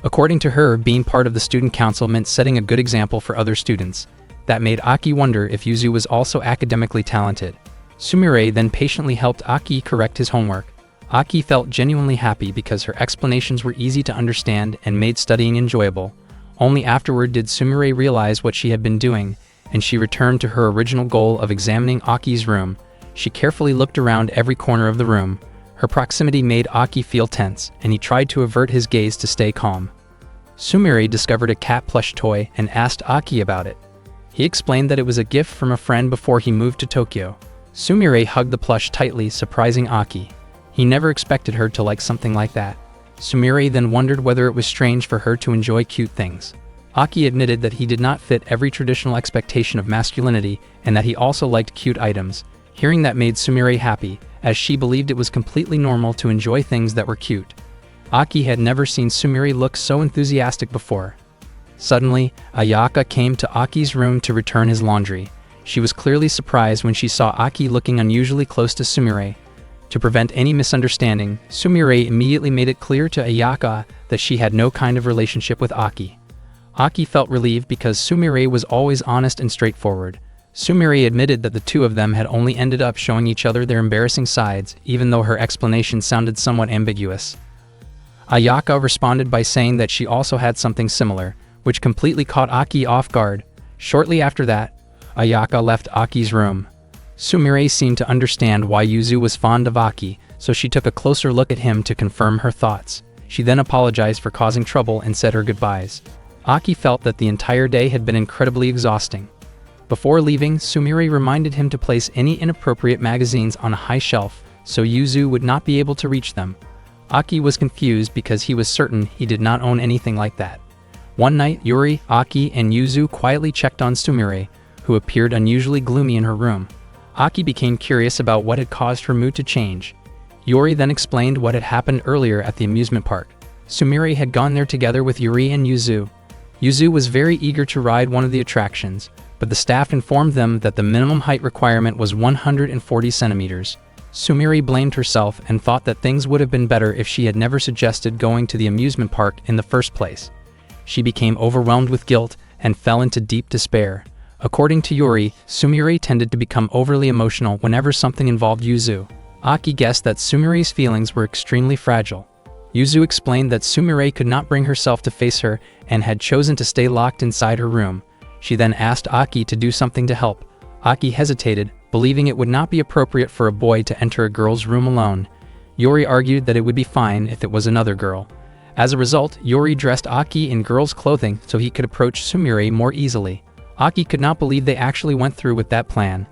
According to her, being part of the student council meant setting a good example for other students. That made Aki wonder if Yuzu was also academically talented. Sumire then patiently helped Aki correct his homework. Aki felt genuinely happy because her explanations were easy to understand and made studying enjoyable. Only afterward did Sumire realize what she had been doing, and she returned to her original goal of examining Aki's room. She carefully looked around every corner of the room. Her proximity made Aki feel tense, and he tried to avert his gaze to stay calm. Sumire discovered a cat plush toy and asked Aki about it. He explained that it was a gift from a friend before he moved to Tokyo. Sumire hugged the plush tightly, surprising Aki. He never expected her to like something like that. Sumire then wondered whether it was strange for her to enjoy cute things. Aki admitted that he did not fit every traditional expectation of masculinity and that he also liked cute items. Hearing that made Sumire happy, as she believed it was completely normal to enjoy things that were cute. Aki had never seen Sumire look so enthusiastic before. Suddenly, Ayaka came to Aki's room to return his laundry. She was clearly surprised when she saw Aki looking unusually close to Sumire. To prevent any misunderstanding, Sumire immediately made it clear to Ayaka that she had no kind of relationship with Aki. Aki felt relieved because Sumire was always honest and straightforward. Sumire admitted that the two of them had only ended up showing each other their embarrassing sides, even though her explanation sounded somewhat ambiguous. Ayaka responded by saying that she also had something similar, which completely caught Aki off guard. Shortly after that, Ayaka left Aki's room. Sumire seemed to understand why Yuzu was fond of Aki, so she took a closer look at him to confirm her thoughts. She then apologized for causing trouble and said her goodbyes. Aki felt that the entire day had been incredibly exhausting. Before leaving, Sumire reminded him to place any inappropriate magazines on a high shelf, so Yuzu would not be able to reach them. Aki was confused because he was certain he did not own anything like that. One night, Yuri, Aki, and Yuzu quietly checked on Sumire, who appeared unusually gloomy in her room. Aki became curious about what had caused her mood to change. Yuri then explained what had happened earlier at the amusement park. Sumire had gone there together with Yuri and Yuzu. Yuzu was very eager to ride one of the attractions, but the staff informed them that the minimum height requirement was 140 centimeters. Sumire blamed herself and thought that things would have been better if she had never suggested going to the amusement park in the first place. She became overwhelmed with guilt and fell into deep despair. According to Yuri, Sumire tended to become overly emotional whenever something involved Yuzu. Aki guessed that Sumire's feelings were extremely fragile. Yuzu explained that Sumire could not bring herself to face her and had chosen to stay locked inside her room. She then asked Aki to do something to help. Aki hesitated, believing it would not be appropriate for a boy to enter a girl's room alone. Yuri argued that it would be fine if it was another girl. As a result, Yuri dressed Aki in girl's clothing so he could approach Sumire more easily. Aki could not believe they actually went through with that plan.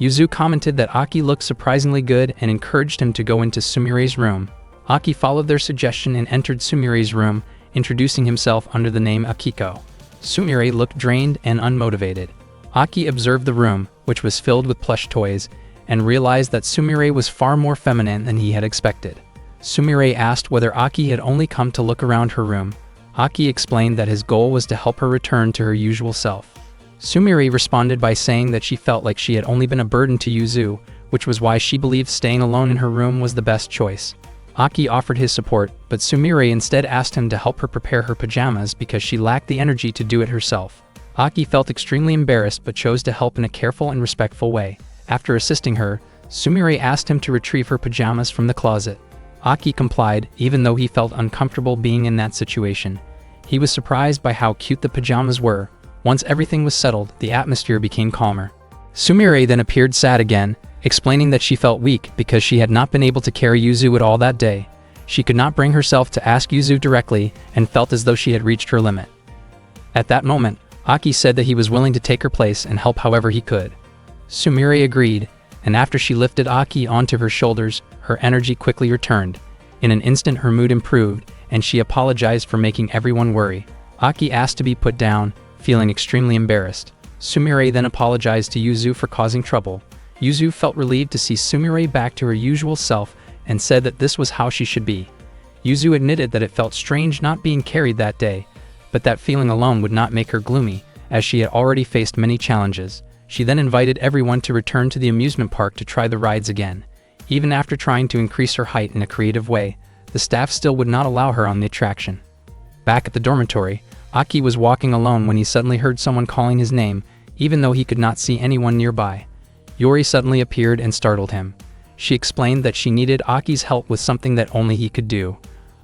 Yuzu commented that Aki looked surprisingly good and encouraged him to go into Sumire's room. Aki followed their suggestion and entered Sumire's room, introducing himself under the name Akiko. Sumire looked drained and unmotivated. Aki observed the room, which was filled with plush toys, and realized that Sumire was far more feminine than he had expected. Sumire asked whether Aki had only come to look around her room. Aki explained that his goal was to help her return to her usual self. Sumire responded by saying that she felt like she had only been a burden to Yuzu, which was why she believed staying alone in her room was the best choice. Aki offered his support, but Sumire instead asked him to help her prepare her pajamas because she lacked the energy to do it herself. Aki felt extremely embarrassed but chose to help in a careful and respectful way. After assisting her, Sumire asked him to retrieve her pajamas from the closet. Aki complied, even though he felt uncomfortable being in that situation. He was surprised by how cute the pajamas were. Once everything was settled, the atmosphere became calmer. Sumire then appeared sad again, explaining that she felt weak because she had not been able to carry Yuzu at all that day. She could not bring herself to ask Yuzu directly and felt as though she had reached her limit. At that moment, Aki said that he was willing to take her place and help however he could. Sumire agreed, and after she lifted Aki onto her shoulders, her energy quickly returned. In an instant her mood improved, and she apologized for making everyone worry. Aki asked to be put down, feeling extremely embarrassed. Sumire then apologized to Yuzu for causing trouble. Yuzu felt relieved to see Sumire back to her usual self and said that this was how she should be. Yuzu admitted that it felt strange not being carried that day, but that feeling alone would not make her gloomy, as she had already faced many challenges. She then invited everyone to return to the amusement park to try the rides again. Even after trying to increase her height in a creative way, the staff still would not allow her on the attraction. Back at the dormitory, Aki was walking alone when he suddenly heard someone calling his name, even though he could not see anyone nearby. Yuri suddenly appeared and startled him. She explained that she needed Aki's help with something that only he could do.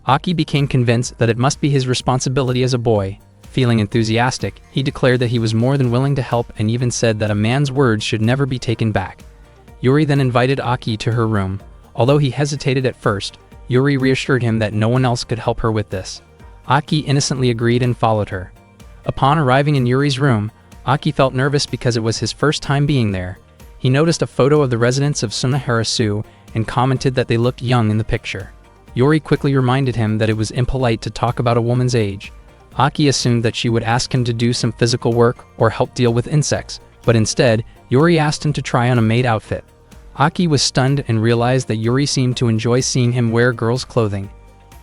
Aki became convinced that it must be his responsibility as a boy. Feeling enthusiastic, he declared that he was more than willing to help and even said that a man's words should never be taken back. Yuri then invited Aki to her room. Although he hesitated at first, Yuri reassured him that no one else could help her with this. Aki innocently agreed and followed her. Upon arriving in Yuri's room, Aki felt nervous because it was his first time being there. He noticed a photo of the residents of Sunaharasu and commented that they looked young in the picture. Yuri quickly reminded him that it was impolite to talk about a woman's age. Aki assumed that she would ask him to do some physical work or help deal with insects, but instead, Yuri asked him to try on a maid outfit. Aki was stunned and realized that Yuri seemed to enjoy seeing him wear girls' clothing.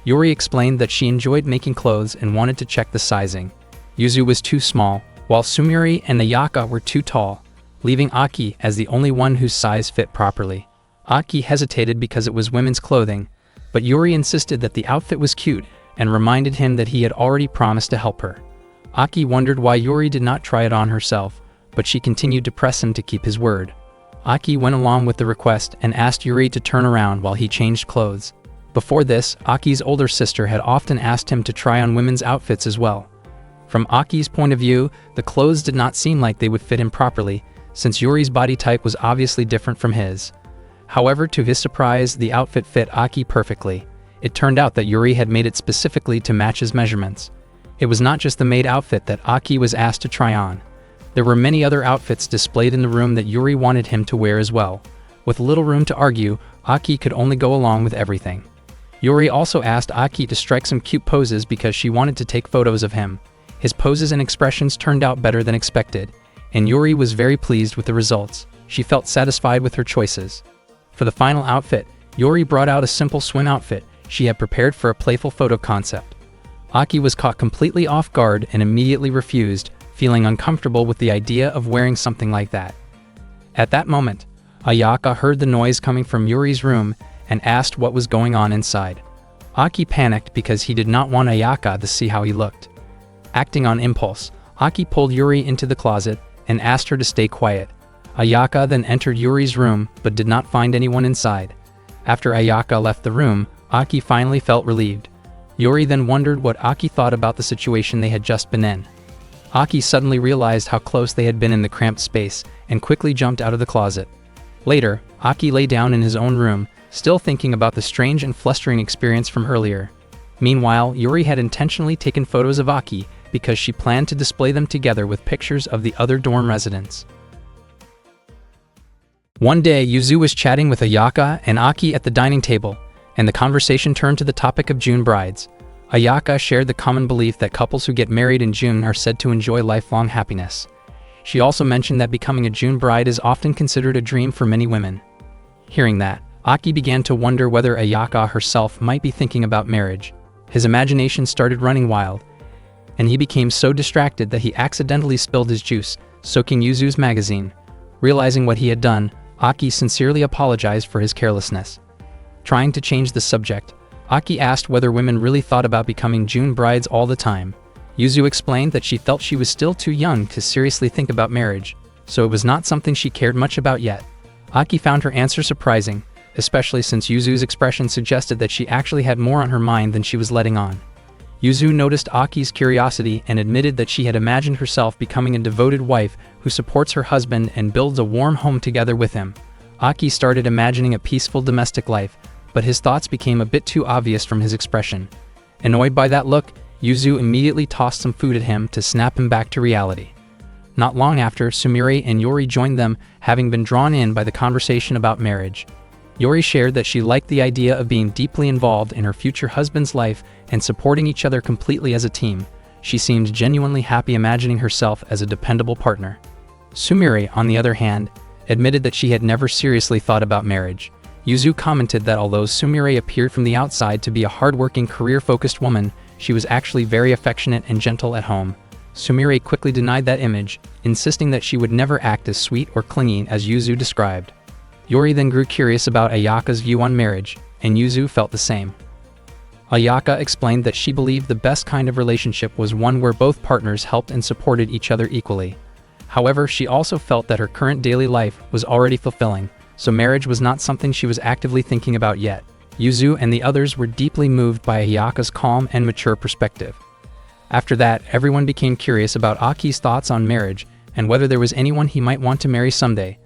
Yuri explained that she enjoyed making clothes and wanted to check the sizing. Yuzu was too small, while Sumire and Ayaka were too tall, leaving Aki as the only one whose size fit properly. Aki hesitated because it was women's clothing, but Yuri insisted that the outfit was cute and reminded him that he had already promised to help her. Aki wondered why Yuri did not try it on herself, but she continued to press him to keep his word. Aki went along with the request and asked Yuri to turn around while he changed clothes. Before this, Aki's older sister had often asked him to try on women's outfits as well. From Aki's point of view, the clothes did not seem like they would fit him properly, since Yuri's body type was obviously different from his. However, to his surprise, the outfit fit Aki perfectly. It turned out that Yuri had made it specifically to match his measurements. It was not just the maid outfit that Aki was asked to try on. There were many other outfits displayed in the room that Yuri wanted him to wear as well. With little room to argue, Aki could only go along with everything. Yuri also asked Aki to strike some cute poses because she wanted to take photos of him. His poses and expressions turned out better than expected, and Yuri was very pleased with the results. She felt satisfied with her choices. For the final outfit, Yuri brought out a simple swim outfit she had prepared for a playful photo concept. Aki was caught completely off guard and immediately refused, feeling uncomfortable with the idea of wearing something like that. At that moment, Ayaka heard the noise coming from Yuri's room and asked what was going on inside. Aki panicked because he did not want Ayaka to see how he looked. Acting on impulse, Aki pulled Yuri into the closet and asked her to stay quiet. Ayaka then entered Yuri's room but did not find anyone inside. After Ayaka left the room, Aki finally felt relieved. Yuri then wondered what Aki thought about the situation they had just been in. Aki suddenly realized how close they had been in the cramped space and quickly jumped out of the closet. Later, Aki lay down in his own room, still thinking about the strange and flustering experience from earlier. Meanwhile, Yuri had intentionally taken photos of Aki because she planned to display them together with pictures of the other dorm residents. One day, Yuzu was chatting with Ayaka and Aki at the dining table, and the conversation turned to the topic of June brides. Ayaka shared the common belief that couples who get married in June are said to enjoy lifelong happiness. She also mentioned that becoming a June bride is often considered a dream for many women. Hearing that, Aki began to wonder whether Ayaka herself might be thinking about marriage. His imagination started running wild, and he became so distracted that he accidentally spilled his juice, soaking Yuzu's magazine. Realizing what he had done, Aki sincerely apologized for his carelessness. Trying to change the subject, Aki asked whether women really thought about becoming June brides all the time. Yuzu explained that she felt she was still too young to seriously think about marriage, so it was not something she cared much about yet. Aki found her answer surprising, especially since Yuzu's expression suggested that she actually had more on her mind than she was letting on. Yuzu noticed Aki's curiosity and admitted that she had imagined herself becoming a devoted wife who supports her husband and builds a warm home together with him. Aki started imagining a peaceful domestic life, but his thoughts became a bit too obvious from his expression. Annoyed by that look, Yuzu immediately tossed some food at him to snap him back to reality. Not long after, Sumire and Yuri joined them, having been drawn in by the conversation about marriage. Yuri shared that she liked the idea of being deeply involved in her future husband's life and supporting each other completely as a team. She seemed genuinely happy imagining herself as a dependable partner. Sumire, on the other hand, admitted that she had never seriously thought about marriage. Yuzu commented that although Sumire appeared from the outside to be a hardworking, career-focused woman, she was actually very affectionate and gentle at home. Sumire quickly denied that image, insisting that she would never act as sweet or clingy as Yuzu described. Yuri then grew curious about Ayaka's view on marriage, and Yuzu felt the same. Ayaka explained that she believed the best kind of relationship was one where both partners helped and supported each other equally. However, she also felt that her current daily life was already fulfilling, so marriage was not something she was actively thinking about yet. Yuzu and the others were deeply moved by Ayaka's calm and mature perspective. After that, everyone became curious about Aki's thoughts on marriage and whether there was anyone he might want to marry someday.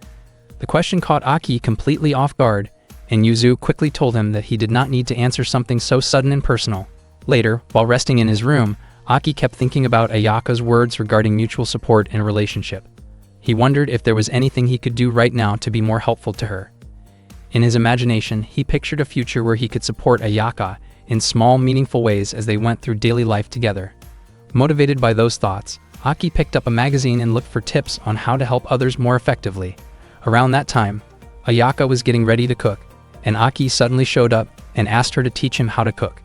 The question caught Aki completely off guard, and Yuzu quickly told him that he did not need to answer something so sudden and personal. Later, while resting in his room, Aki kept thinking about Ayaka's words regarding mutual support in a relationship. He wondered if there was anything he could do right now to be more helpful to her. In his imagination, he pictured a future where he could support Ayaka in small, meaningful ways as they went through daily life together. Motivated by those thoughts, Aki picked up a magazine and looked for tips on how to help others more effectively. Around that time, Ayaka was getting ready to cook, and Aki suddenly showed up and asked her to teach him how to cook.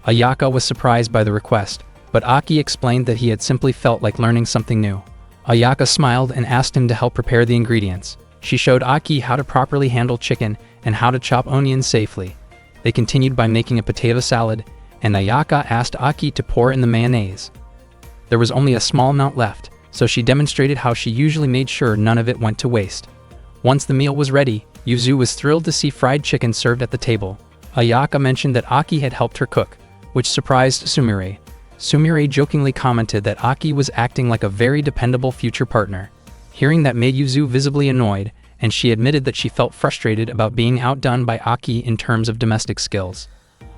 Ayaka was surprised by the request, but Aki explained that he had simply felt like learning something new. Ayaka smiled and asked him to help prepare the ingredients. She showed Aki how to properly handle chicken and how to chop onions safely. They continued by making a potato salad, and Ayaka asked Aki to pour in the mayonnaise. There was only a small amount left, so she demonstrated how she usually made sure none of it went to waste. Once the meal was ready, Yuzu was thrilled to see fried chicken served at the table. Ayaka mentioned that Aki had helped her cook, which surprised Sumire. Sumire jokingly commented that Aki was acting like a very dependable future partner. Hearing that made Yuzu visibly annoyed, and she admitted that she felt frustrated about being outdone by Aki in terms of domestic skills.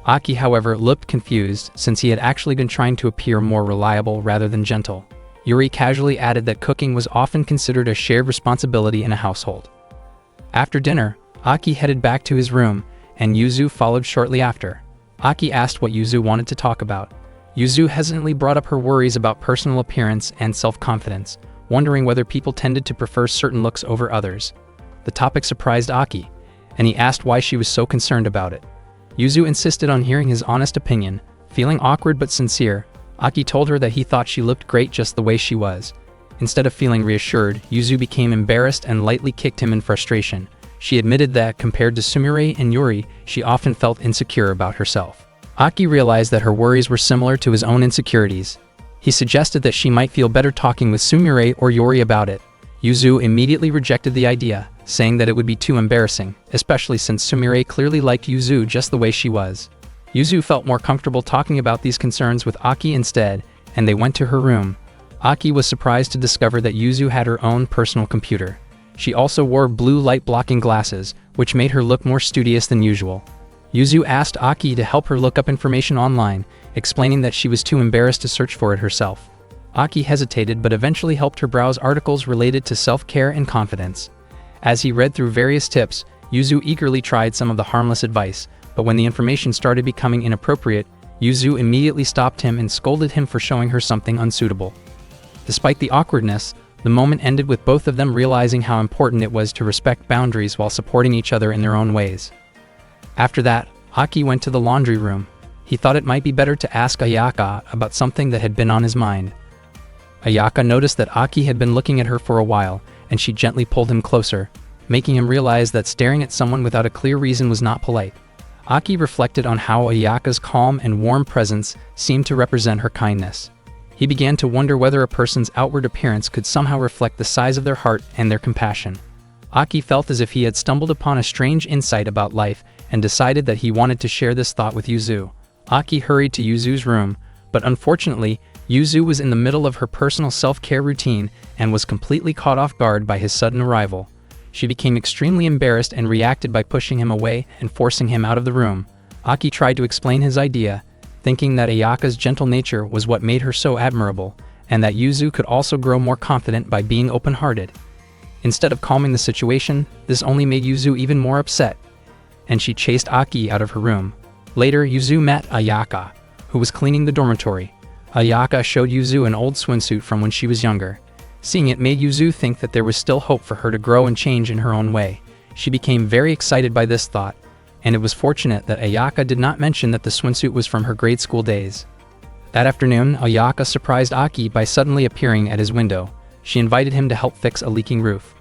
Aki, however, looked confused since he had actually been trying to appear more reliable rather than gentle. Yuri casually added that cooking was often considered a shared responsibility in a household. After dinner, Aki headed back to his room, and Yuzu followed shortly after. Aki asked what Yuzu wanted to talk about. Yuzu hesitantly brought up her worries about personal appearance and self-confidence, wondering whether people tended to prefer certain looks over others. The topic surprised Aki, and he asked why she was so concerned about it. Yuzu insisted on hearing his honest opinion. Feeling awkward but sincere, Aki told her that he thought she looked great just the way she was. Instead of feeling reassured, Yuzu became embarrassed and lightly kicked him in frustration. She admitted that, compared to Sumire and Yuri, she often felt insecure about herself. Aki realized that her worries were similar to his own insecurities. He suggested that she might feel better talking with Sumire or Yuri about it. Yuzu immediately rejected the idea, saying that it would be too embarrassing, especially since Sumire clearly liked Yuzu just the way she was. Yuzu felt more comfortable talking about these concerns with Aki instead, and they went to her room. Aki was surprised to discover that Yuzu had her own personal computer. She also wore blue light-blocking glasses, which made her look more studious than usual. Yuzu asked Aki to help her look up information online, explaining that she was too embarrassed to search for it herself. Aki hesitated but eventually helped her browse articles related to self-care and confidence. As he read through various tips, Yuzu eagerly tried some of the harmless advice, but when the information started becoming inappropriate, Yuzu immediately stopped him and scolded him for showing her something unsuitable. Despite the awkwardness, the moment ended with both of them realizing how important it was to respect boundaries while supporting each other in their own ways. After that, Aki went to the laundry room. He thought it might be better to ask Ayaka about something that had been on his mind. Ayaka noticed that Aki had been looking at her for a while, and she gently pulled him closer, making him realize that staring at someone without a clear reason was not polite. Aki reflected on how Ayaka's calm and warm presence seemed to represent her kindness. He began to wonder whether a person's outward appearance could somehow reflect the size of their heart and their compassion. Aki felt as if he had stumbled upon a strange insight about life and decided that he wanted to share this thought with Yuzu. Aki hurried to Yuzu's room, but unfortunately, Yuzu was in the middle of her personal self-care routine and was completely caught off guard by his sudden arrival. She became extremely embarrassed and reacted by pushing him away and forcing him out of the room. Aki tried to explain his idea, thinking that Ayaka's gentle nature was what made her so admirable, and that Yuzu could also grow more confident by being open-hearted. Instead of calming the situation, this only made Yuzu even more upset, and she chased Aki out of her room. Later, Yuzu met Ayaka, who was cleaning the dormitory. Ayaka showed Yuzu an old swimsuit from when she was younger. Seeing it made Yuzu think that there was still hope for her to grow and change in her own way. She became very excited by this thought, and it was fortunate that Ayaka did not mention that the swimsuit was from her grade school days. That afternoon, Ayaka surprised Aki by suddenly appearing at his window. She invited him to help fix a leaking roof.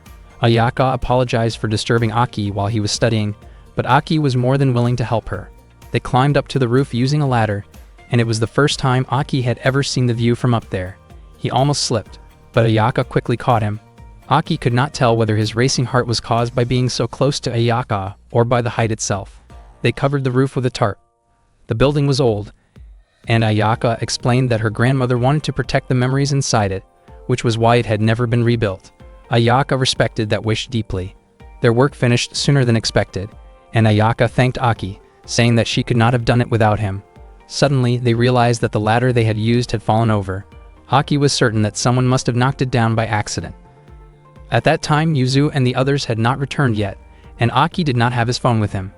Ayaka apologized for disturbing Aki while he was studying, but Aki was more than willing to help her. They climbed up to the roof using a ladder, and it was the first time Aki had ever seen the view from up there. He almost slipped, but Ayaka quickly caught him. Aki could not tell whether his racing heart was caused by being so close to Ayaka or by the height itself. They covered the roof with a tarp. The building was old, and Ayaka explained that her grandmother wanted to protect the memories inside it, which was why it had never been rebuilt. Ayaka respected that wish deeply. Their work finished sooner than expected, and Ayaka thanked Aki, saying that she could not have done it without him. Suddenly, they realized that the ladder they had used had fallen over. Aki was certain that someone must have knocked it down by accident. At that time, Yuzu and the others had not returned yet, and Aki did not have his phone with him.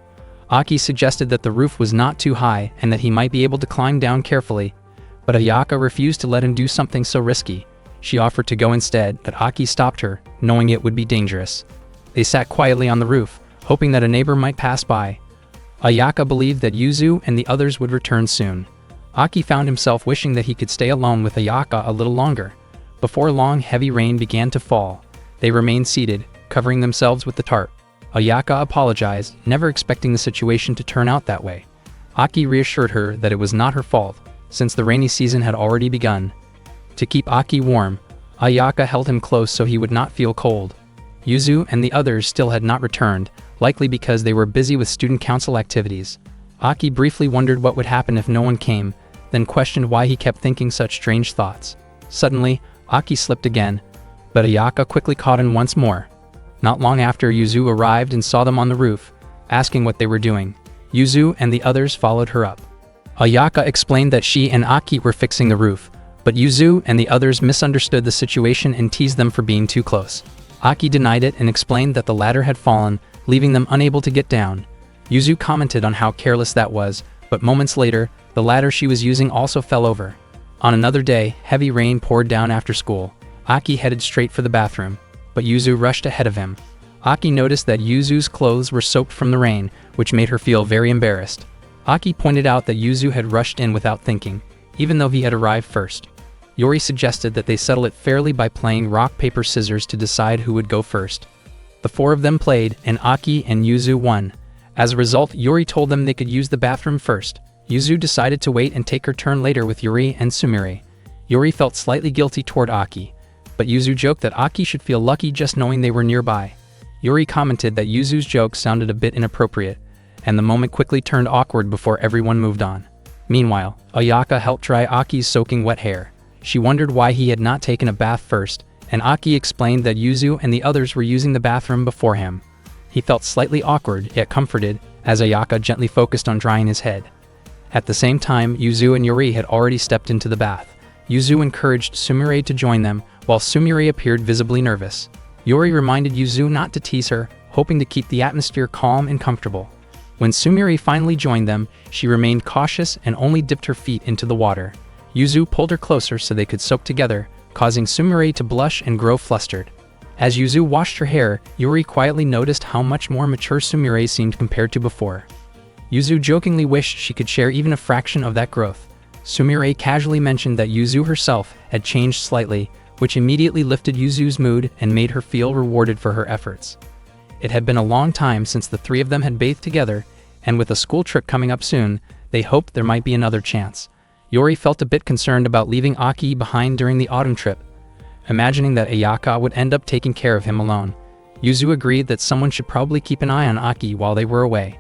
Aki suggested that the roof was not too high and that he might be able to climb down carefully, but Ayaka refused to let him do something so risky. She offered to go instead, but Aki stopped her, knowing it would be dangerous. They sat quietly on the roof, hoping that a neighbor might pass by. Ayaka believed that Yuzu and the others would return soon. Aki found himself wishing that he could stay alone with Ayaka a little longer. Before long, heavy rain began to fall. They remained seated, covering themselves with the tarp. Ayaka apologized, never expecting the situation to turn out that way. Aki reassured her that it was not her fault, since the rainy season had already begun. To keep Aki warm, Ayaka held him close so he would not feel cold. Yuzu and the others still had not returned, likely because they were busy with student council activities. Aki briefly wondered what would happen if no one came, then questioned why he kept thinking such strange thoughts. Suddenly, Aki slipped again, but Ayaka quickly caught him once more. Not long after, Yuzu arrived and saw them on the roof, asking what they were doing. Yuzu and the others followed her up. Ayaka explained that she and Aki were fixing the roof, but Yuzu and the others misunderstood the situation and teased them for being too close. Aki denied it and explained that the ladder had fallen, leaving them unable to get down. Yuzu commented on how careless that was, but moments later, the ladder she was using also fell over. On another day, heavy rain poured down after school. Aki headed straight for the bathroom, but Yuzu rushed ahead of him. Aki noticed that Yuzu's clothes were soaked from the rain, which made her feel very embarrassed. Aki pointed out that Yuzu had rushed in without thinking, even though he had arrived first. Yori suggested that they settle it fairly by playing rock, paper, scissors to decide who would go first. The four of them played, and Aki and Yuzu won. As a result, Yori told them they could use the bathroom first. Yuzu decided to wait and take her turn later with Yuri and Sumire. Yori felt slightly guilty toward Aki, but Yuzu joked that Aki should feel lucky just knowing they were nearby. Yuri commented that Yuzu's joke sounded a bit inappropriate, and the moment quickly turned awkward before everyone moved on. Meanwhile, Ayaka helped dry Aki's soaking wet hair. She wondered why he had not taken a bath first, and Aki explained that Yuzu and the others were using the bathroom before him. He felt slightly awkward, yet comforted, as Ayaka gently focused on drying his head. At the same time, Yuzu and Yuri had already stepped into the bath. Yuzu encouraged Sumire to join them, while Sumire appeared visibly nervous. Yuri reminded Yuzu not to tease her, hoping to keep the atmosphere calm and comfortable. When Sumire finally joined them, she remained cautious and only dipped her feet into the water. Yuzu pulled her closer so they could soak together, causing Sumire to blush and grow flustered. As Yuzu washed her hair, Yuri quietly noticed how much more mature Sumire seemed compared to before. Yuzu jokingly wished she could share even a fraction of that growth. Sumire casually mentioned that Yuzu herself had changed slightly, which immediately lifted Yuzu's mood and made her feel rewarded for her efforts. It had been a long time since the three of them had bathed together, and with a school trip coming up soon, they hoped there might be another chance. Yori felt a bit concerned about leaving Aki behind during the autumn trip, imagining that Ayaka would end up taking care of him alone. Yuzu agreed that someone should probably keep an eye on Aki while they were away.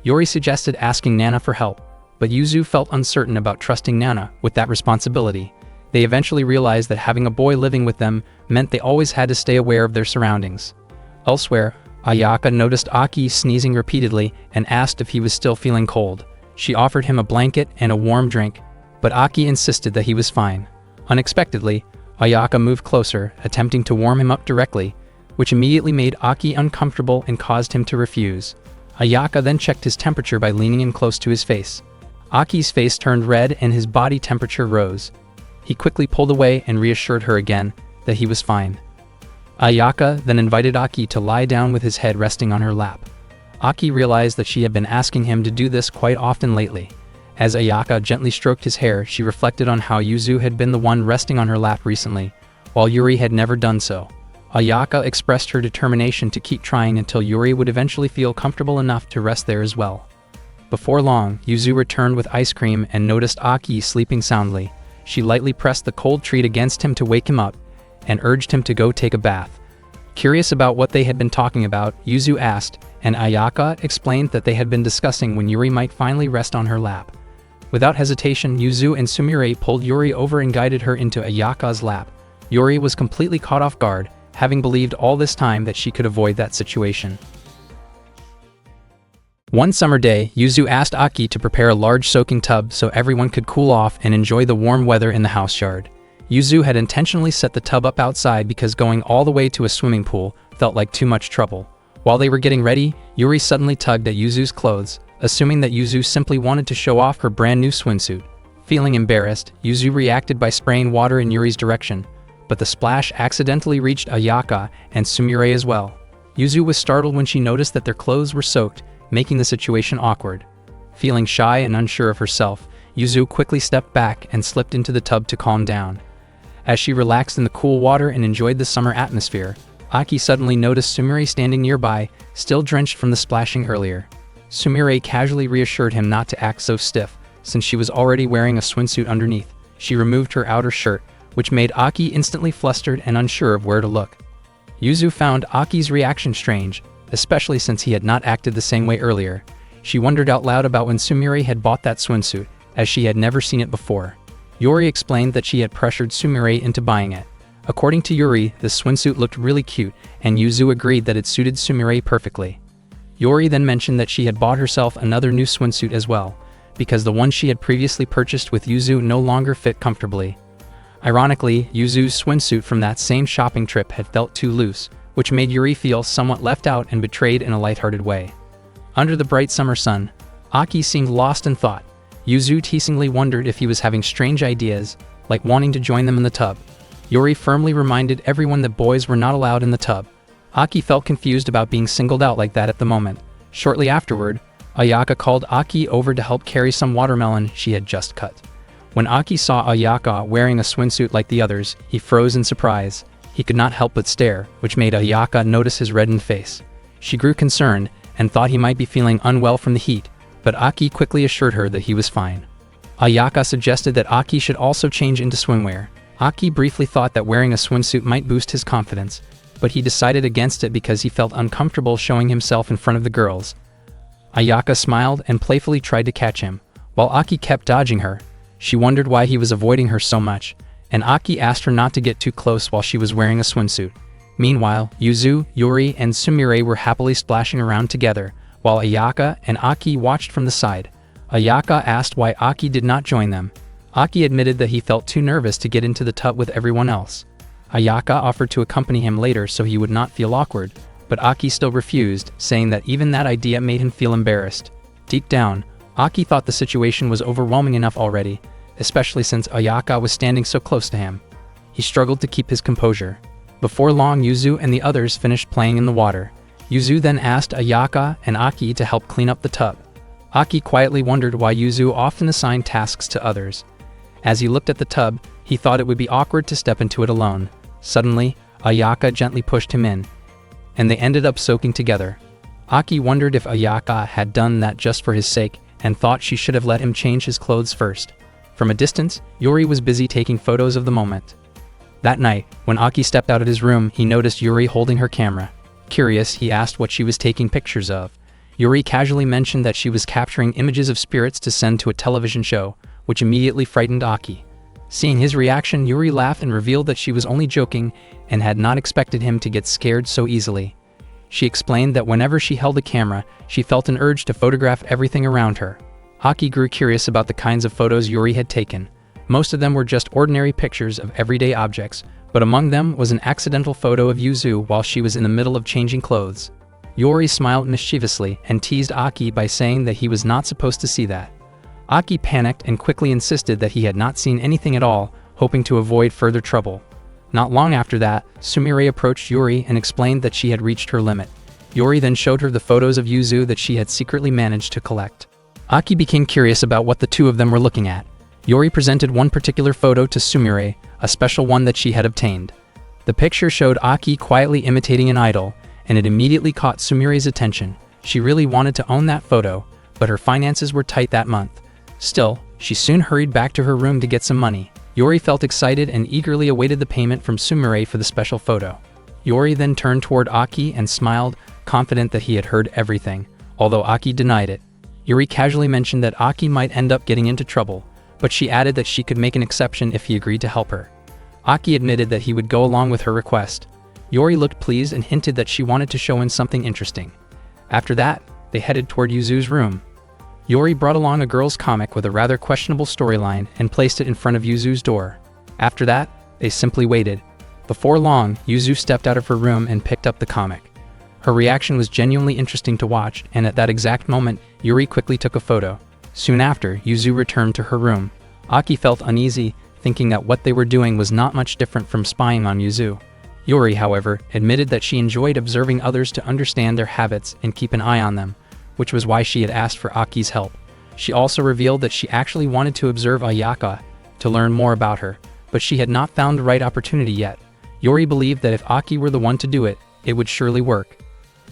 Yori suggested asking Nana for help, but Yuzu felt uncertain about trusting Nana with that responsibility. They eventually realized that having a boy living with them meant they always had to stay aware of their surroundings. Elsewhere, Ayaka noticed Aki sneezing repeatedly and asked if he was still feeling cold. She offered him a blanket and a warm drink, but Aki insisted that he was fine. Unexpectedly, Ayaka moved closer, attempting to warm him up directly, which immediately made Aki uncomfortable and caused him to refuse. Ayaka then checked his temperature by leaning in close to his face. Aki's face turned red and his body temperature rose. He quickly pulled away and reassured her again that he was fine. Ayaka then invited Aki to lie down with his head resting on her lap. Aki realized that she had been asking him to do this quite often lately. As Ayaka gently stroked his hair, she reflected on how Yuzu had been the one resting on her lap recently, while Yuri had never done so. Ayaka expressed her determination to keep trying until Yuri would eventually feel comfortable enough to rest there as well. Before long, Yuzu returned with ice cream and noticed Aki sleeping soundly. She lightly pressed the cold treat against him to wake him up and urged him to go take a bath. Curious about what they had been talking about, Yuzu asked, and Ayaka explained that they had been discussing when Yuri might finally rest on her lap. Without hesitation, Yuzu and Sumire pulled Yuri over and guided her into Ayaka's lap. Yuri was completely caught off guard, having believed all this time that she could avoid that situation. One summer day, Yuzu asked Aki to prepare a large soaking tub so everyone could cool off and enjoy the warm weather in the house yard. Yuzu had intentionally set the tub up outside because going all the way to a swimming pool felt like too much trouble. While they were getting ready, Yuri suddenly tugged at Yuzu's clothes, assuming that Yuzu simply wanted to show off her brand new swimsuit. Feeling embarrassed, Yuzu reacted by spraying water in Yuri's direction, but the splash accidentally reached Ayaka and Sumire as well. Yuzu was startled when she noticed that their clothes were soaked, making the situation awkward. Feeling shy and unsure of herself, Yuzu quickly stepped back and slipped into the tub to calm down. As she relaxed in the cool water and enjoyed the summer atmosphere, Aki suddenly noticed Sumire standing nearby, still drenched from the splashing earlier. Sumire casually reassured him not to act so stiff, since she was already wearing a swimsuit underneath. She removed her outer shirt, which made Aki instantly flustered and unsure of where to look. Yuzu found Aki's reaction strange, especially since he had not acted the same way earlier. She wondered out loud about when Sumire had bought that swimsuit, as she had never seen it before. Yuri explained that she had pressured Sumire into buying it. According to Yuri, the swimsuit looked really cute, and Yuzu agreed that it suited Sumire perfectly. Yuri then mentioned that she had bought herself another new swimsuit as well, because the one she had previously purchased with Yuzu no longer fit comfortably. Ironically, Yuzu's swimsuit from that same shopping trip had felt too loose, which made Yuri feel somewhat left out and betrayed in a lighthearted way. Under the bright summer sun, Aki seemed lost in thought. Yuzu teasingly wondered if he was having strange ideas, like wanting to join them in the tub. Yuri firmly reminded everyone that boys were not allowed in the tub. Aki felt confused about being singled out like that at the moment. Shortly afterward, Ayaka called Aki over to help carry some watermelon she had just cut. When Aki saw Ayaka wearing a swimsuit like the others, he froze in surprise. He could not help but stare, which made Ayaka notice his reddened face. She grew concerned and thought he might be feeling unwell from the heat, but Aki quickly assured her that he was fine. Ayaka suggested that Aki should also change into swimwear. Aki briefly thought that wearing a swimsuit might boost his confidence, but he decided against it because he felt uncomfortable showing himself in front of the girls. Ayaka smiled and playfully tried to catch him, while Aki kept dodging her. She wondered why he was avoiding her so much, and Aki asked her not to get too close while she was wearing a swimsuit. Meanwhile, Yuzu, Yuri, and Sumire were happily splashing around together, while Ayaka and Aki watched from the side. Ayaka asked why Aki did not join them. Aki admitted that he felt too nervous to get into the tub with everyone else. Ayaka offered to accompany him later so he would not feel awkward, but Aki still refused, saying that even that idea made him feel embarrassed. Deep down, Aki thought the situation was overwhelming enough already, especially since Ayaka was standing so close to him. He struggled to keep his composure. Before long, Yuzu and the others finished playing in the water. Yuzu then asked Ayaka and Aki to help clean up the tub. Aki quietly wondered why Yuzu often assigned tasks to others. As he looked at the tub, he thought it would be awkward to step into it alone. Suddenly, Ayaka gently pushed him in, and they ended up soaking together. Aki wondered if Ayaka had done that just for his sake, and thought she should have let him change his clothes first. From a distance, Yuri was busy taking photos of the moment. That night, when Aki stepped out of his room, he noticed Yuri holding her camera. Curious, he asked what she was taking pictures of. Yuri casually mentioned that she was capturing images of spirits to send to a television show, which immediately frightened Aki. Seeing his reaction, Yuri laughed and revealed that she was only joking and had not expected him to get scared so easily. She explained that whenever she held a camera, she felt an urge to photograph everything around her. Aki grew curious about the kinds of photos Yuri had taken. Most of them were just ordinary pictures of everyday objects, but among them was an accidental photo of Yuzu while she was in the middle of changing clothes. Yuri smiled mischievously and teased Aki by saying that he was not supposed to see that. Aki panicked and quickly insisted that he had not seen anything at all, hoping to avoid further trouble. Not long after that, Sumire approached Yuri and explained that she had reached her limit. Yuri then showed her the photos of Yuzu that she had secretly managed to collect. Aki became curious about what the two of them were looking at. Yuri presented one particular photo to Sumire, a special one that she had obtained. The picture showed Aki quietly imitating an idol, and it immediately caught Sumire's attention. She really wanted to own that photo, but her finances were tight that month. Still, she soon hurried back to her room to get some money. Yuri felt excited and eagerly awaited the payment from Sumire for the special photo. Yuri then turned toward Aki and smiled, confident that he had heard everything, although Aki denied it. Yuri casually mentioned that Aki might end up getting into trouble, but she added that she could make an exception if he agreed to help her. Aki admitted that he would go along with her request. Yuri looked pleased and hinted that she wanted to show him something interesting. After that, they headed toward Yuzu's room. Yuri brought along a girl's comic with a rather questionable storyline and placed it in front of Yuzu's door. After that, they simply waited. Before long, Yuzu stepped out of her room and picked up the comic. Her reaction was genuinely interesting to watch, and at that exact moment, Yuri quickly took a photo. Soon after, Yuzu returned to her room. Aki felt uneasy, thinking that what they were doing was not much different from spying on Yuzu. Yuri, however, admitted that she enjoyed observing others to understand their habits and keep an eye on them, which was why she had asked for Aki's help. She also revealed that she actually wanted to observe Ayaka to learn more about her, but she had not found the right opportunity yet. Yuri believed that if Aki were the one to do it, it would surely work.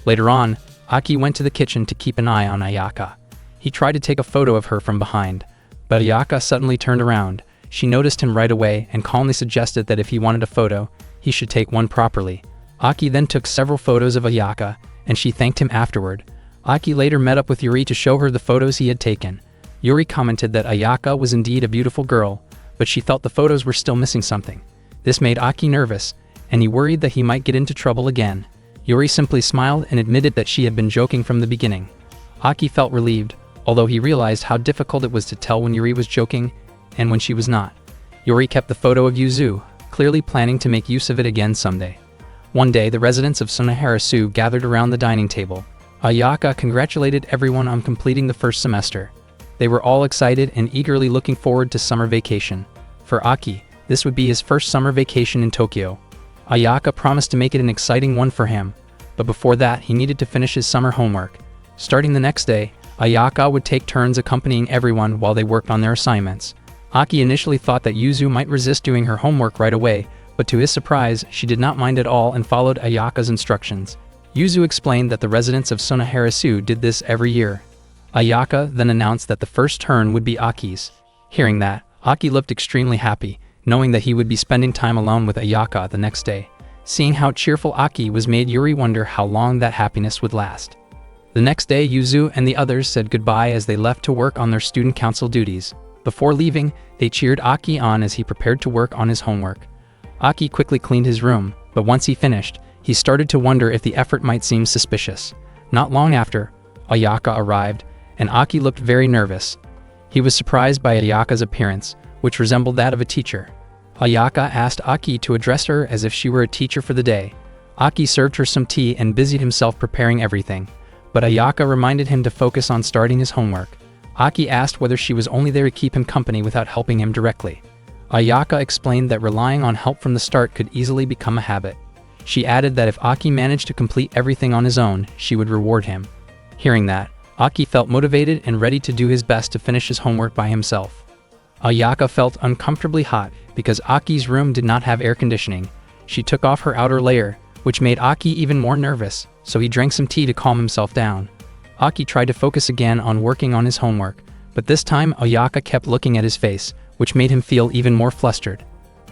Later on, Aki went to the kitchen to keep an eye on Ayaka. He tried to take a photo of her from behind, but Ayaka suddenly turned around. She noticed him right away and calmly suggested that if he wanted a photo, he should take one properly. Aki then took several photos of Ayaka, and she thanked him afterward. Aki later met up with Yuri to show her the photos he had taken. Yuri commented that Ayaka was indeed a beautiful girl, but she felt the photos were still missing something. This made Aki nervous, and he worried that he might get into trouble again. Yuri simply smiled and admitted that she had been joking from the beginning. Aki felt relieved, although he realized how difficult it was to tell when Yuri was joking and when she was not. Yuri kept the photo of Yuzu, clearly planning to make use of it again someday. One day, the residents of Sonaharasu gathered around the dining table. Ayaka congratulated everyone on completing the first semester. They were all excited and eagerly looking forward to summer vacation. For Aki, this would be his first summer vacation in Tokyo. Ayaka promised to make it an exciting one for him, but before that he needed to finish his summer homework. Starting the next day, Ayaka would take turns accompanying everyone while they worked on their assignments. Aki initially thought that Yuzu might resist doing her homework right away, but to his surprise, she did not mind at all and followed Ayaka's instructions. Yuzu explained that the residents of Sonaharasu did this every year. Ayaka then announced that the first turn would be Aki's. Hearing that, Aki looked extremely happy, knowing that he would be spending time alone with Ayaka the next day. Seeing how cheerful Aki was made Yuri wonder how long that happiness would last. The next day, Yuzu and the others said goodbye as they left to work on their student council duties. Before leaving, they cheered Aki on as he prepared to work on his homework. Aki quickly cleaned his room, but once he finished, he started to wonder if the effort might seem suspicious. Not long after, Ayaka arrived, and Aki looked very nervous. He was surprised by Ayaka's appearance, which resembled that of a teacher. Ayaka asked Aki to address her as if she were a teacher for the day. Aki served her some tea and busied himself preparing everything, but Ayaka reminded him to focus on starting his homework. Aki asked whether she was only there to keep him company without helping him directly. Ayaka explained that relying on help from the start could easily become a habit. She added that if Aki managed to complete everything on his own, she would reward him. Hearing that, Aki felt motivated and ready to do his best to finish his homework by himself. Ayaka felt uncomfortably hot because Aki's room did not have air conditioning. She took off her outer layer, which made Aki even more nervous, so he drank some tea to calm himself down. Aki tried to focus again on working on his homework, but this time Ayaka kept looking at his face, which made him feel even more flustered.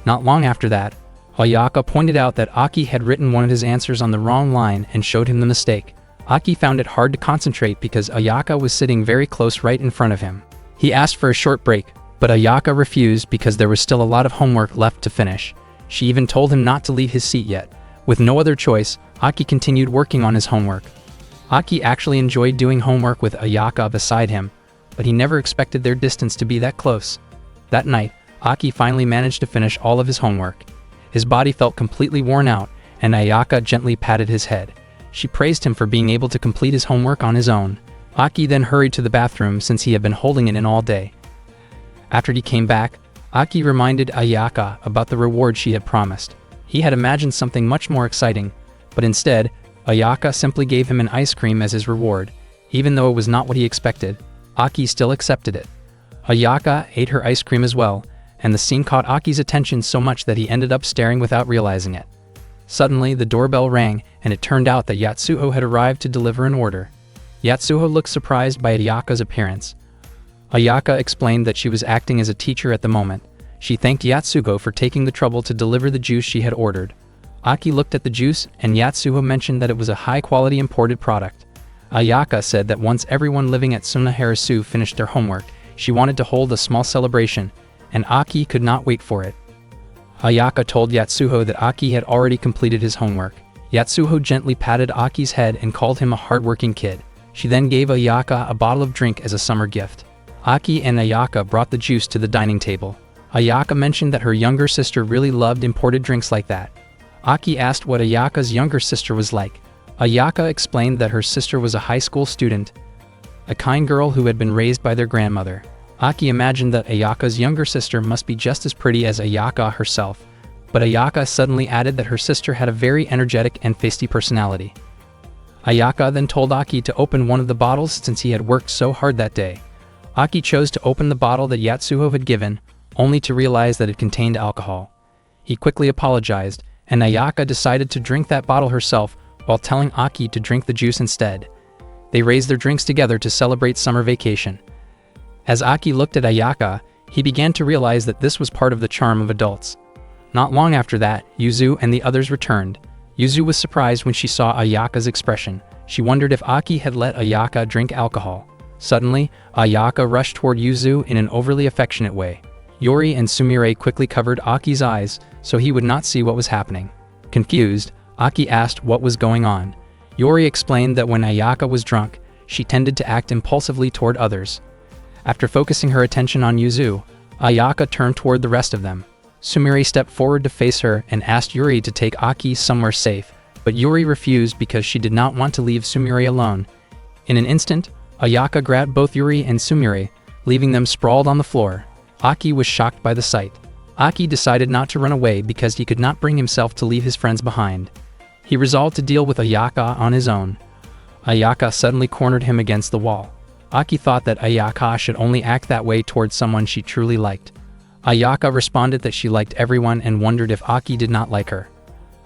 Not long after that, Ayaka pointed out that Aki had written one of his answers on the wrong line and showed him the mistake. Aki found it hard to concentrate because Ayaka was sitting very close right in front of him. He asked for a short break, but Ayaka refused because there was still a lot of homework left to finish. She even told him not to leave his seat yet. With no other choice, Aki continued working on his homework. Aki actually enjoyed doing homework with Ayaka beside him, but he never expected their distance to be that close. That night, Aki finally managed to finish all of his homework. His body felt completely worn out, and Ayaka gently patted his head. She praised him for being able to complete his homework on his own. Aki then hurried to the bathroom since he had been holding it in all day. After he came back, Aki reminded Ayaka about the reward she had promised. He had imagined something much more exciting, but instead, Ayaka simply gave him an ice cream as his reward. Even though it was not what he expected, Aki still accepted it. Ayaka ate her ice cream as well, and the scene caught Aki's attention so much that he ended up staring without realizing it. Suddenly, the doorbell rang, and it turned out that Yatsuho had arrived to deliver an order. Yatsuho looked surprised by Ayaka's appearance. Ayaka explained that she was acting as a teacher at the moment. She thanked Yatsuho for taking the trouble to deliver the juice she had ordered. Aki looked at the juice, and Yatsuho mentioned that it was a high-quality imported product. Ayaka said that once everyone living at Sunaharasu finished their homework, she wanted to hold a small celebration, and Aki could not wait for it. Ayaka told Yatsuho that Aki had already completed his homework. Yatsuho gently patted Aki's head and called him a hard-working kid. She then gave Ayaka a bottle of drink as a summer gift. Aki and Ayaka brought the juice to the dining table. Ayaka mentioned that her younger sister really loved imported drinks like that. Aki asked what Ayaka's younger sister was like. Ayaka explained that her sister was a high school student, a kind girl who had been raised by their grandmother. Aki imagined that Ayaka's younger sister must be just as pretty as Ayaka herself, but Ayaka suddenly added that her sister had a very energetic and feisty personality. Ayaka then told Aki to open one of the bottles since he had worked so hard that day. Aki chose to open the bottle that Yatsuho had given, only to realize that it contained alcohol. He quickly apologized, and Ayaka decided to drink that bottle herself while telling Aki to drink the juice instead. They raised their drinks together to celebrate summer vacation. As Aki looked at Ayaka, he began to realize that this was part of the charm of adults. Not long after that, Yuzu and the others returned. Yuzu was surprised when she saw Ayaka's expression. She wondered if Aki had let Ayaka drink alcohol. Suddenly, Ayaka rushed toward Yuzu in an overly affectionate way. Yori and Sumire quickly covered Aki's eyes so he would not see what was happening. Confused, Aki asked what was going on. Yori explained that when Ayaka was drunk, she tended to act impulsively toward others. After focusing her attention on Yuzu, Ayaka turned toward the rest of them. Sumire stepped forward to face her and asked Yuri to take Aki somewhere safe, but Yuri refused because she did not want to leave Sumire alone. In an instant, Ayaka grabbed both Yuri and Sumire, leaving them sprawled on the floor. Aki was shocked by the sight. Aki decided not to run away because he could not bring himself to leave his friends behind. He resolved to deal with Ayaka on his own. Ayaka suddenly cornered him against the wall. Aki thought that Ayaka should only act that way towards someone she truly liked. Ayaka responded that she liked everyone and wondered if Aki did not like her.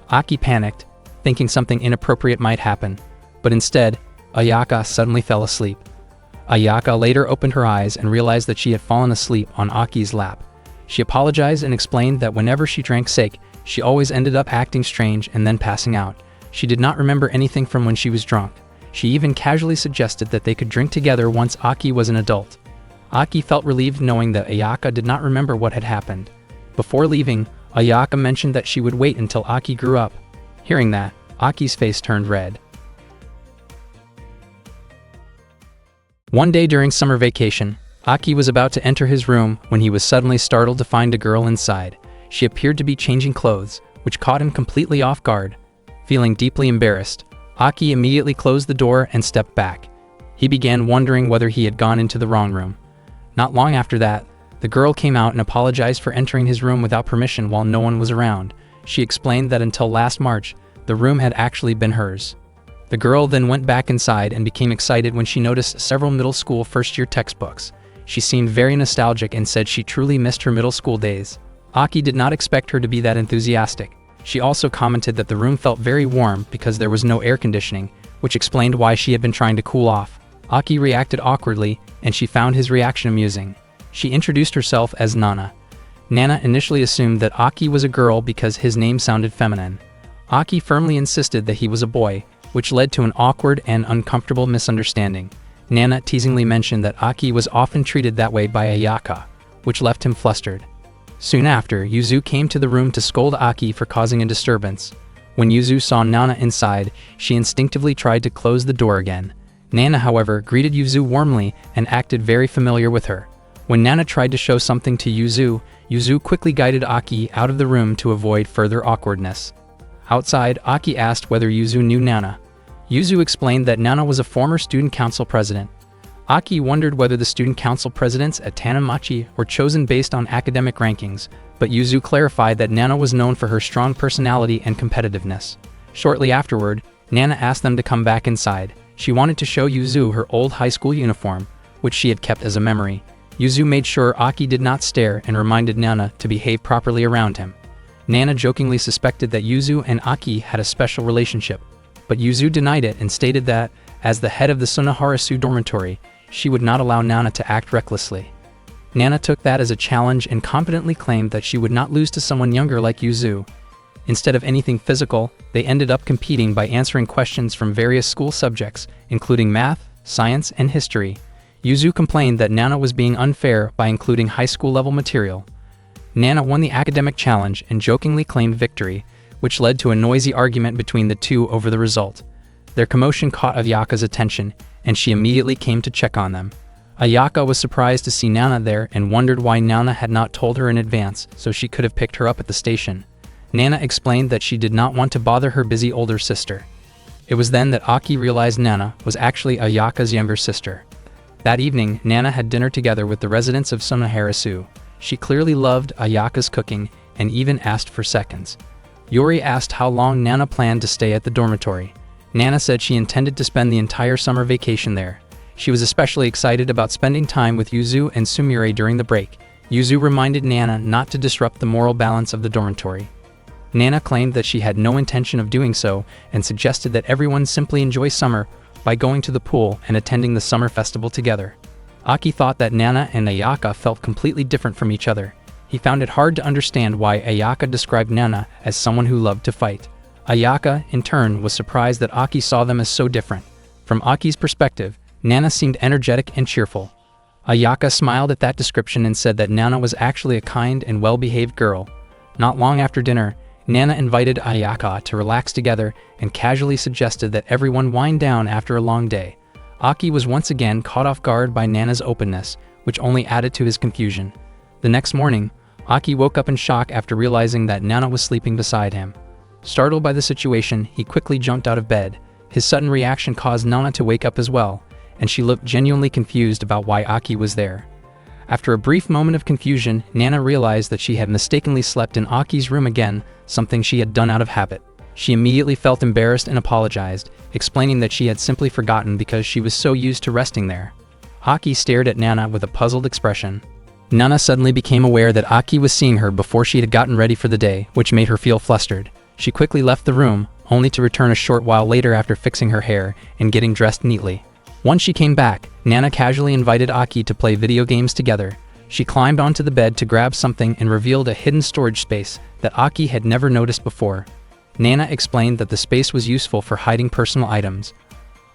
Aki panicked, thinking something inappropriate might happen, but instead, Ayaka suddenly fell asleep. Ayaka later opened her eyes and realized that she had fallen asleep on Aki's lap. She apologized and explained that whenever she drank sake, she always ended up acting strange and then passing out. She did not remember anything from when she was drunk. She even casually suggested that they could drink together once Aki was an adult. Aki felt relieved knowing that Ayaka did not remember what had happened. Before leaving, Ayaka mentioned that she would wait until Aki grew up. Hearing that, Aki's face turned red. One day during summer vacation, Aki was about to enter his room when he was suddenly startled to find a girl inside. She appeared to be changing clothes, which caught him completely off guard. Feeling deeply embarrassed, Aki immediately closed the door and stepped back. He began wondering whether he had gone into the wrong room. Not long after that, the girl came out and apologized for entering his room without permission while no one was around. She explained that until last March, the room had actually been hers. The girl then went back inside and became excited when she noticed several middle school first-year textbooks. She seemed very nostalgic and said she truly missed her middle school days. Aki did not expect her to be that enthusiastic. She also commented that the room felt very warm because there was no air conditioning, which explained why she had been trying to cool off. Aki reacted awkwardly, and she found his reaction amusing. She introduced herself as Nana. Nana initially assumed that Aki was a girl because his name sounded feminine. Aki firmly insisted that he was a boy, which led to an awkward and uncomfortable misunderstanding. Nana teasingly mentioned that Aki was often treated that way by Ayaka, which left him flustered. Soon after, Yuzu came to the room to scold Aki for causing a disturbance. When Yuzu saw Nana inside, she instinctively tried to close the door again. Nana, however, greeted Yuzu warmly and acted very familiar with her. When Nana tried to show something to Yuzu, Yuzu quickly guided Aki out of the room to avoid further awkwardness. Outside, Aki asked whether Yuzu knew Nana. Yuzu explained that Nana was a former student council president. Aki wondered whether the student council presidents at Tanamachi were chosen based on academic rankings, but Yuzu clarified that Nana was known for her strong personality and competitiveness. Shortly afterward, Nana asked them to come back inside. She wanted to show Yuzu her old high school uniform, which she had kept as a memory. Yuzu made sure Aki did not stare and reminded Nana to behave properly around him. Nana jokingly suspected that Yuzu and Aki had a special relationship, but Yuzu denied it and stated that, As the head of the Sunaharasu dormitory, she would not allow Nana to act recklessly. Nana took that as a challenge and confidently claimed that she would not lose to someone younger like Yuzu. Instead of anything physical, they ended up competing by answering questions from various school subjects, including math, science, and history. Yuzu complained that Nana was being unfair by including high school level material. Nana won the academic challenge and jokingly claimed victory, which led to a noisy argument between the two over the result. Their commotion caught Ayaka's attention, and she immediately came to check on them. Ayaka was surprised to see Nana there and wondered why Nana had not told her in advance so she could have picked her up at the station. Nana explained that she did not want to bother her busy older sister. It was then that Aki realized Nana was actually Ayaka's younger sister. That evening, Nana had dinner together with the residents of Sunaharasu. She clearly loved Ayaka's cooking and even asked for seconds. Yori asked how long Nana planned to stay at the dormitory. Nana said she intended to spend the entire summer vacation there. She was especially excited about spending time with Yuzu and Sumire during the break. Yuzu reminded Nana not to disrupt the moral balance of the dormitory. Nana claimed that she had no intention of doing so and suggested that everyone simply enjoy summer by going to the pool and attending the summer festival together. Aki thought that Nana and Ayaka felt completely different from each other. He found it hard to understand why Ayaka described Nana as someone who loved to fight. Ayaka, in turn, was surprised that Aki saw them as so different. From Aki's perspective, Nana seemed energetic and cheerful. Ayaka smiled at that description and said that Nana was actually a kind and well-behaved girl. Not long after dinner, Nana invited Ayaka to relax together and casually suggested that everyone wind down after a long day. Aki was once again caught off guard by Nana's openness, which only added to his confusion. The next morning, Aki woke up in shock after realizing that Nana was sleeping beside him. Startled by the situation, he quickly jumped out of bed. His sudden reaction caused Nana to wake up as well, and she looked genuinely confused about why Aki was there. After a brief moment of confusion, Nana realized that she had mistakenly slept in Aki's room again, something she had done out of habit. She immediately felt embarrassed and apologized, explaining that she had simply forgotten because she was so used to resting there. Aki stared at Nana with a puzzled expression. Nana suddenly became aware that Aki was seeing her before she had gotten ready for the day, which made her feel flustered. She quickly left the room, only to return a short while later after fixing her hair and getting dressed neatly. Once she came back, Nana casually invited Aki to play video games together. She climbed onto the bed to grab something and revealed a hidden storage space that Aki had never noticed before. Nana explained that the space was useful for hiding personal items.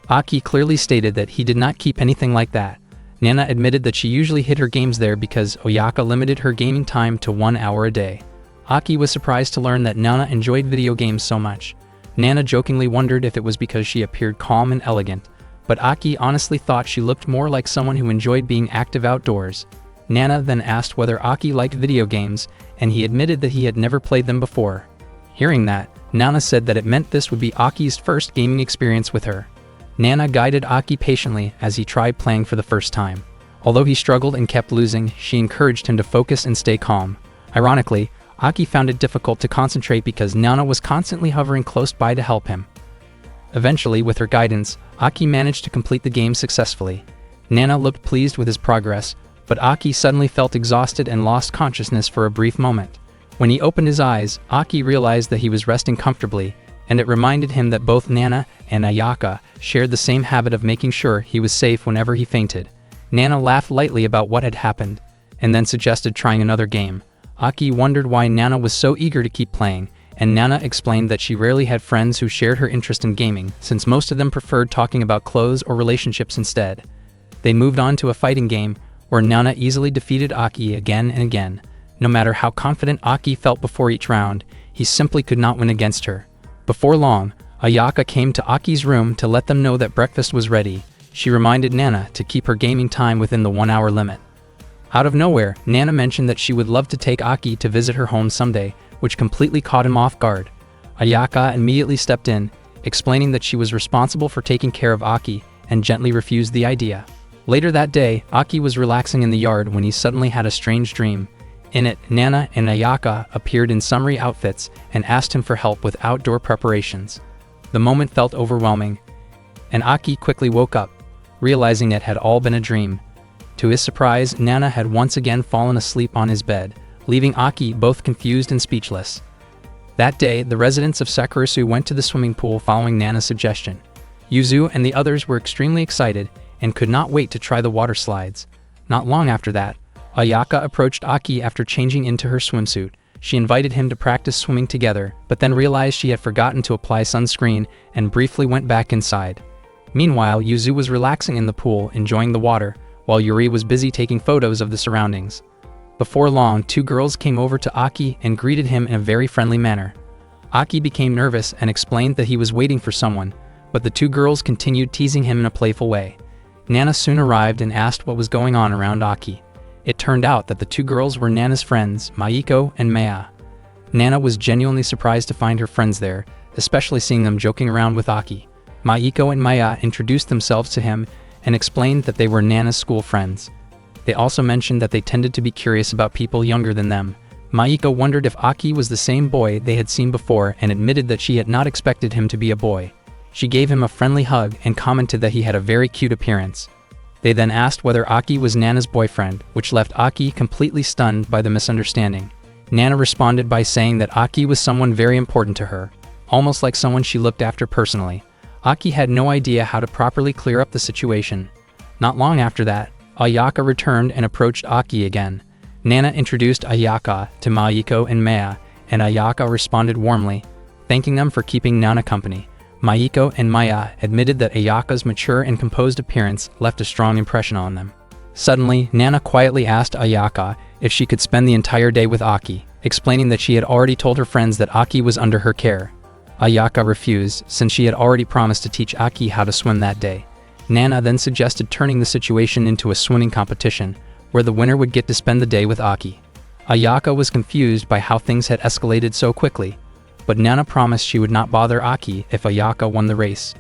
Aki clearly stated that he did not keep anything like that. Nana admitted that she usually hid her games there because Oyaka limited her gaming time to 1 hour a day. Aki was surprised to learn that Nana enjoyed video games so much. Nana jokingly wondered if it was because she appeared calm and elegant, but Aki honestly thought she looked more like someone who enjoyed being active outdoors. Nana then asked whether Aki liked video games, and he admitted that he had never played them before. Hearing that, Nana said that it meant this would be Aki's first gaming experience with her. Nana guided Aki patiently as he tried playing for the first time. Although he struggled and kept losing, she encouraged him to focus and stay calm. Ironically, Aki found it difficult to concentrate because Nana was constantly hovering close by to help him. Eventually, with her guidance, Aki managed to complete the game successfully. Nana looked pleased with his progress, but Aki suddenly felt exhausted and lost consciousness for a brief moment. When he opened his eyes, Aki realized that he was resting comfortably, and it reminded him that both Nana and Ayaka shared the same habit of making sure he was safe whenever he fainted. Nana laughed lightly about what had happened, and then suggested trying another game. Aki wondered why Nana was so eager to keep playing, and Nana explained that she rarely had friends who shared her interest in gaming, since most of them preferred talking about clothes or relationships instead. They moved on to a fighting game, where Nana easily defeated Aki again and again. No matter how confident Aki felt before each round, he simply could not win against her. Before long, Ayaka came to Aki's room to let them know that breakfast was ready. She reminded Nana to keep her gaming time within the 1 hour limit. Out of nowhere, Nana mentioned that she would love to take Aki to visit her home someday, which completely caught him off guard. Ayaka immediately stepped in, explaining that she was responsible for taking care of Aki, and gently refused the idea. Later that day, Aki was relaxing in the yard when he suddenly had a strange dream. In it, Nana and Ayaka appeared in summery outfits and asked him for help with outdoor preparations. The moment felt overwhelming, and Aki quickly woke up, realizing it had all been a dream. To his surprise, Nana had once again fallen asleep on his bed, leaving Aki both confused and speechless. That day, the residents of Sakurasu went to the swimming pool following Nana's suggestion. Yuzu and the others were extremely excited and could not wait to try the water slides. Not long after that, Ayaka approached Aki after changing into her swimsuit. She invited him to practice swimming together, but then realized she had forgotten to apply sunscreen and briefly went back inside. Meanwhile, Yuzu was relaxing in the pool, enjoying the water, while Yuri was busy taking photos of the surroundings. Before long, two girls came over to Aki and greeted him in a very friendly manner. Aki became nervous and explained that he was waiting for someone, but the two girls continued teasing him in a playful way. Nana soon arrived and asked what was going on around Aki. It turned out that the two girls were Nana's friends, Maiko and Maya. Nana was genuinely surprised to find her friends there, especially seeing them joking around with Aki. Maiko and Maya introduced themselves to him and explained that they were Nana's school friends. They also mentioned that they tended to be curious about people younger than them. Maiko wondered if Aki was the same boy they had seen before and admitted that she had not expected him to be a boy. She gave him a friendly hug and commented that he had a very cute appearance. They then asked whether Aki was Nana's boyfriend, which left Aki completely stunned by the misunderstanding. Nana responded by saying that Aki was someone very important to her, almost like someone she looked after personally. Aki had no idea how to properly clear up the situation. Not long after that, Ayaka returned and approached Aki again. Nana introduced Ayaka to Maiko and Maya, and Ayaka responded warmly, thanking them for keeping Nana company. Maiko and Maya admitted that Ayaka's mature and composed appearance left a strong impression on them. Suddenly, Nana quietly asked Ayaka if she could spend the entire day with Aki, explaining that she had already told her friends that Aki was under her care. Ayaka refused, since she had already promised to teach Aki how to swim that day. Nana then suggested turning the situation into a swimming competition, where the winner would get to spend the day with Aki. Ayaka was confused by how things had escalated so quickly, but Nana promised she would not bother Aki if Ayaka won the race.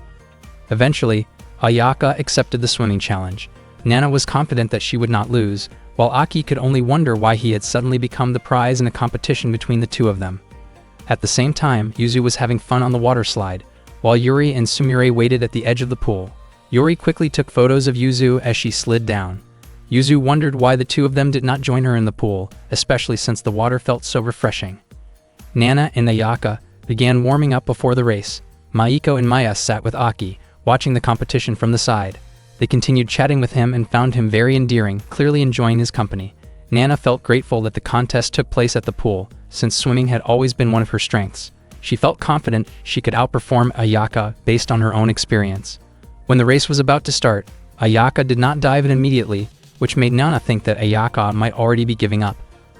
Eventually, Ayaka accepted the swimming challenge. Nana was confident that she would not lose, while Aki could only wonder why he had suddenly become the prize in a competition between the two of them. At the same time, Yuzu was having fun on the water slide, while Yuri and Sumire waited at the edge of the pool. Yuri quickly took photos of Yuzu as she slid down. Yuzu wondered why the two of them did not join her in the pool, especially since the water felt so refreshing. Nana and Ayaka began warming up before the race. Maiko and Maya sat with Aki, watching the competition from the side. They continued chatting with him and found him very endearing, clearly enjoying his company. Nana felt grateful that the contest took place at the pool, since swimming had always been one of her strengths. She felt confident she could outperform Ayaka based on her own experience. When the race was about to start, Ayaka did not dive in immediately, which made Nana think that Ayaka might already be giving up.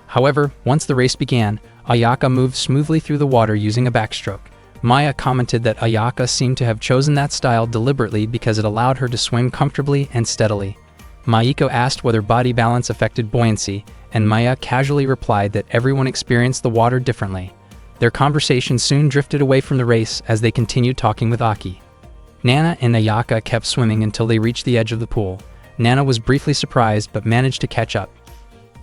However, once the race began, Ayaka moved smoothly through the water using a backstroke. Maya commented that Ayaka seemed to have chosen that style deliberately because it allowed her to swim comfortably and steadily. Maiko asked whether body balance affected buoyancy, and Maya casually replied that everyone experienced the water differently. Their conversation soon drifted away from the race as they continued talking with Aki. Nana and Ayaka kept swimming until they reached the edge of the pool. Nana was briefly surprised but managed to catch up.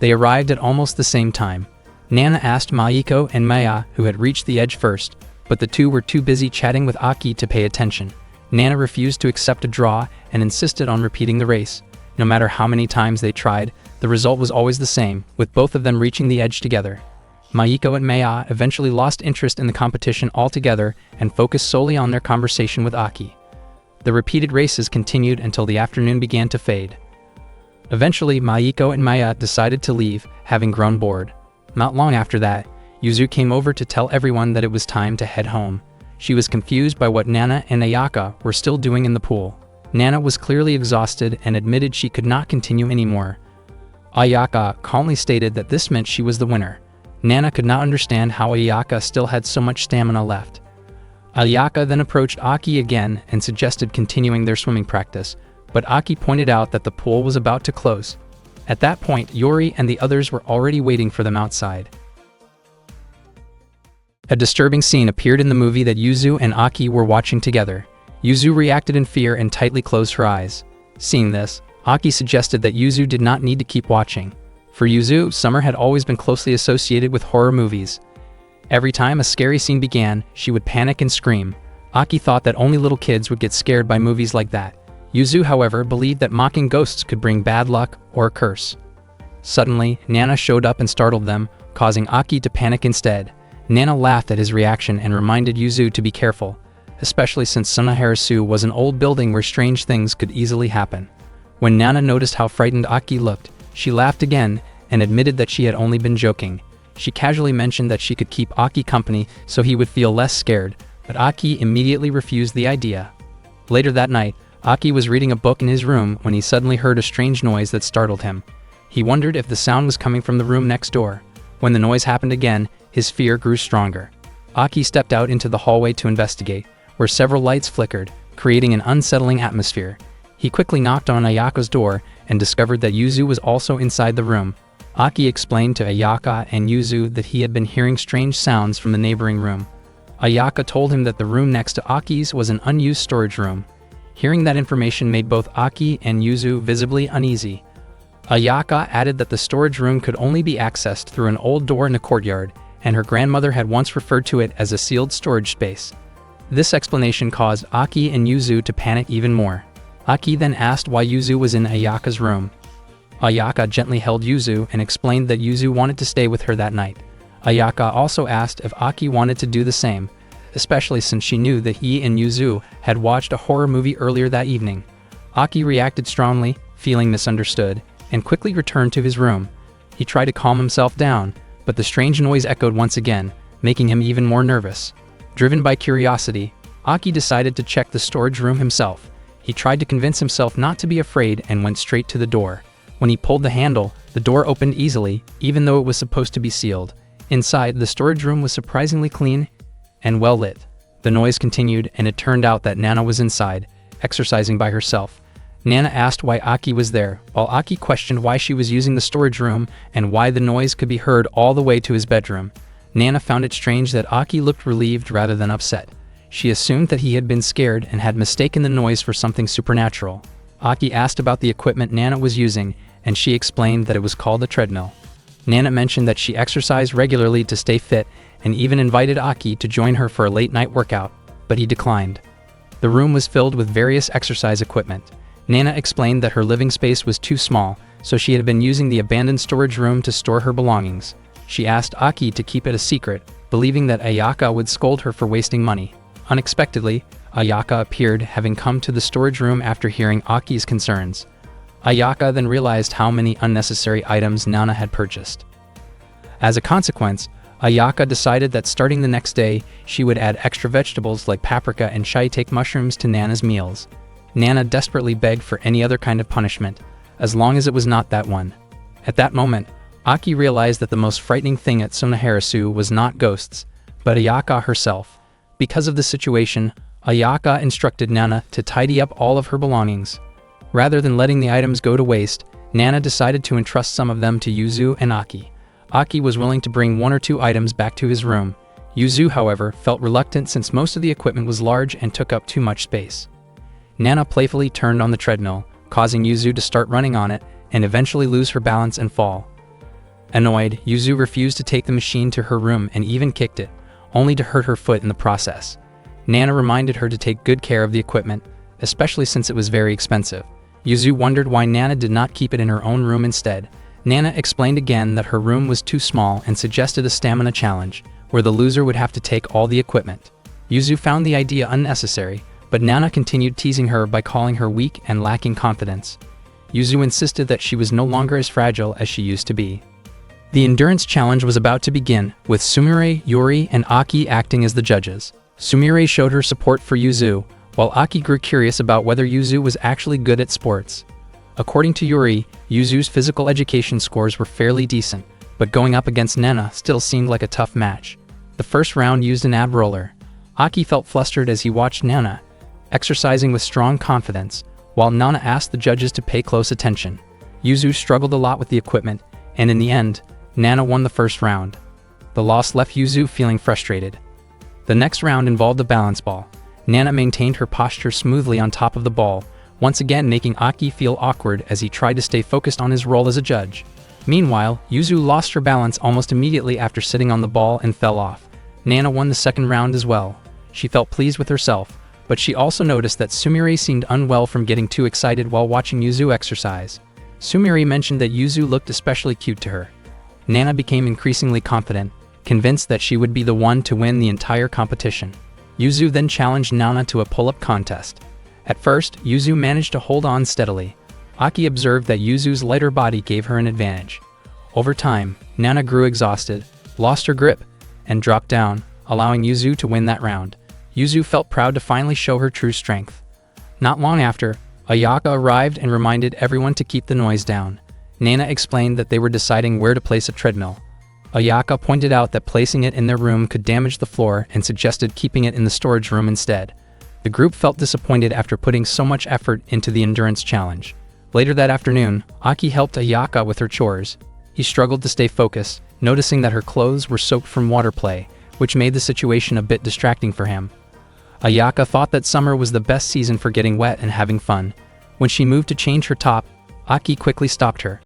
They arrived at almost the same time. Nana asked Maiko and Maya who had reached the edge first, but the two were too busy chatting with Aki to pay attention. Nana refused to accept a draw and insisted on repeating the race. No matter how many times they tried, the result was always the same, with both of them reaching the edge together. Maiko and Maya eventually lost interest in the competition altogether and focused solely on their conversation with Aki. The repeated races continued until the afternoon began to fade. Eventually, Maiko and Maya decided to leave, having grown bored. Not long after that, Yuzu came over to tell everyone that it was time to head home. She was confused by what Nana and Ayaka were still doing in the pool. Nana was clearly exhausted and admitted she could not continue anymore. Ayaka calmly stated that this meant she was the winner. Nana could not understand how Ayaka still had so much stamina left. Ayaka then approached Aki again and suggested continuing their swimming practice, but Aki pointed out that the pool was about to close. At that point, Yuri and the others were already waiting for them outside. A disturbing scene appeared in the movie that Yuzu and Aki were watching together. Yuzu reacted in fear and tightly closed her eyes. Seeing this, Aki suggested that Yuzu did not need to keep watching. For Yuzu, summer had always been closely associated with horror movies. Every time a scary scene began, she would panic and scream. Aki thought that only little kids would get scared by movies like that. Yuzu, however, believed that mocking ghosts could bring bad luck or a curse. Suddenly, Nana showed up and startled them, causing Aki to panic instead. Nana laughed at his reaction and reminded Yuzu to be careful, especially since Sunaharasu was an old building where strange things could easily happen. When Nana noticed how frightened Aki looked, she laughed again and admitted that she had only been joking. She casually mentioned that she could keep Aki company so he would feel less scared, but Aki immediately refused the idea. Later that night, Aki was reading a book in his room when he suddenly heard a strange noise that startled him. He wondered if the sound was coming from the room next door. When the noise happened again, his fear grew stronger. Aki stepped out into the hallway to investigate, where several lights flickered, creating an unsettling atmosphere. He quickly knocked on Ayaka's door and discovered that Yuzu was also inside the room. Aki explained to Ayaka and Yuzu that he had been hearing strange sounds from the neighboring room. Ayaka told him that the room next to Aki's was an unused storage room. Hearing that information made both Aki and Yuzu visibly uneasy. Ayaka added that the storage room could only be accessed through an old door in the courtyard, and her grandmother had once referred to it as a sealed storage space. This explanation caused Aki and Yuzu to panic even more. Aki then asked why Yuzu was in Ayaka's room. Ayaka gently held Yuzu and explained that Yuzu wanted to stay with her that night. Ayaka also asked if Aki wanted to do the same, especially since she knew that he and Yuzu had watched a horror movie earlier that evening. Aki reacted strongly, feeling misunderstood, and quickly returned to his room. He tried to calm himself down, but the strange noise echoed once again, making him even more nervous. Driven by curiosity, Aki decided to check the storage room himself. He tried to convince himself not to be afraid and went straight to the door. When he pulled the handle, the door opened easily, even though it was supposed to be sealed. Inside, the storage room was surprisingly clean and well lit. The noise continued, and it turned out that Nana was inside, exercising by herself. Nana asked why Aki was there, while Aki questioned why she was using the storage room and why the noise could be heard all the way to his bedroom. Nana found it strange that Aki looked relieved rather than upset. She assumed that he had been scared and had mistaken the noise for something supernatural. Aki asked about the equipment Nana was using, and she explained that it was called a treadmill. Nana mentioned that she exercised regularly to stay fit and even invited Aki to join her for a late-night workout, but he declined. The room was filled with various exercise equipment. Nana explained that her living space was too small, so she had been using the abandoned storage room to store her belongings. She asked Aki to keep it a secret, believing that Ayaka would scold her for wasting money. Unexpectedly, Ayaka appeared, having come to the storage room after hearing Aki's concerns. Ayaka then realized how many unnecessary items Nana had purchased. As a consequence, Ayaka decided that starting the next day, she would add extra vegetables like paprika and shiitake mushrooms to Nana's meals. Nana desperately begged for any other kind of punishment, as long as it was not that one. At that moment, Aki realized that the most frightening thing at Sunaharasu was not ghosts, but Ayaka herself. Because of the situation, Ayaka instructed Nana to tidy up all of her belongings. Rather than letting the items go to waste, Nana decided to entrust some of them to Yuzu and Aki. Aki was willing to bring 1 or 2 items back to his room. Yuzu, however, felt reluctant since most of the equipment was large and took up too much space. Nana playfully turned on the treadmill, causing Yuzu to start running on it and eventually lose her balance and fall. Annoyed, Yuzu refused to take the machine to her room and even kicked it, only to hurt her foot in the process. Nana reminded her to take good care of the equipment, especially since it was very expensive. Yuzu wondered why Nana did not keep it in her own room instead. Nana explained again that her room was too small and suggested a stamina challenge, where the loser would have to take all the equipment. Yuzu found the idea unnecessary, but Nana continued teasing her by calling her weak and lacking confidence. Yuzu insisted that she was no longer as fragile as she used to be. The endurance challenge was about to begin, with Sumire, Yuri, and Aki acting as the judges. Sumire showed her support for Yuzu, while Aki grew curious about whether Yuzu was actually good at sports. According to Yuri, Yuzu's physical education scores were fairly decent, but going up against Nana still seemed like a tough match. The first round used an ab roller. Aki felt flustered as he watched Nana, exercising with strong confidence, while Nana asked the judges to pay close attention. Yuzu struggled a lot with the equipment, and in the end, Nana won the first round. The loss left Yuzu feeling frustrated. The next round involved a balance ball. Nana maintained her posture smoothly on top of the ball, once again making Aki feel awkward as he tried to stay focused on his role as a judge. Meanwhile, Yuzu lost her balance almost immediately after sitting on the ball and fell off. Nana won the second round as well. She felt pleased with herself, but she also noticed that Sumire seemed unwell from getting too excited while watching Yuzu exercise. Sumire mentioned that Yuzu looked especially cute to her. Nana became increasingly confident, convinced that she would be the one to win the entire competition. Yuzu then challenged Nana to a pull-up contest. At first, Yuzu managed to hold on steadily. Aki observed that Yuzu's lighter body gave her an advantage. Over time, Nana grew exhausted, lost her grip, and dropped down, allowing Yuzu to win that round. Yuzu felt proud to finally show her true strength. Not long after, Ayaka arrived and reminded everyone to keep the noise down. Nana explained that they were deciding where to place a treadmill. Ayaka pointed out that placing it in their room could damage the floor and suggested keeping it in the storage room instead. The group felt disappointed after putting so much effort into the endurance challenge. Later that afternoon, Aki helped Ayaka with her chores. He struggled to stay focused, noticing that her clothes were soaked from water play, which made the situation a bit distracting for him. Ayaka thought that summer was the best season for getting wet and having fun. When she moved to change her top, Aki quickly stopped her.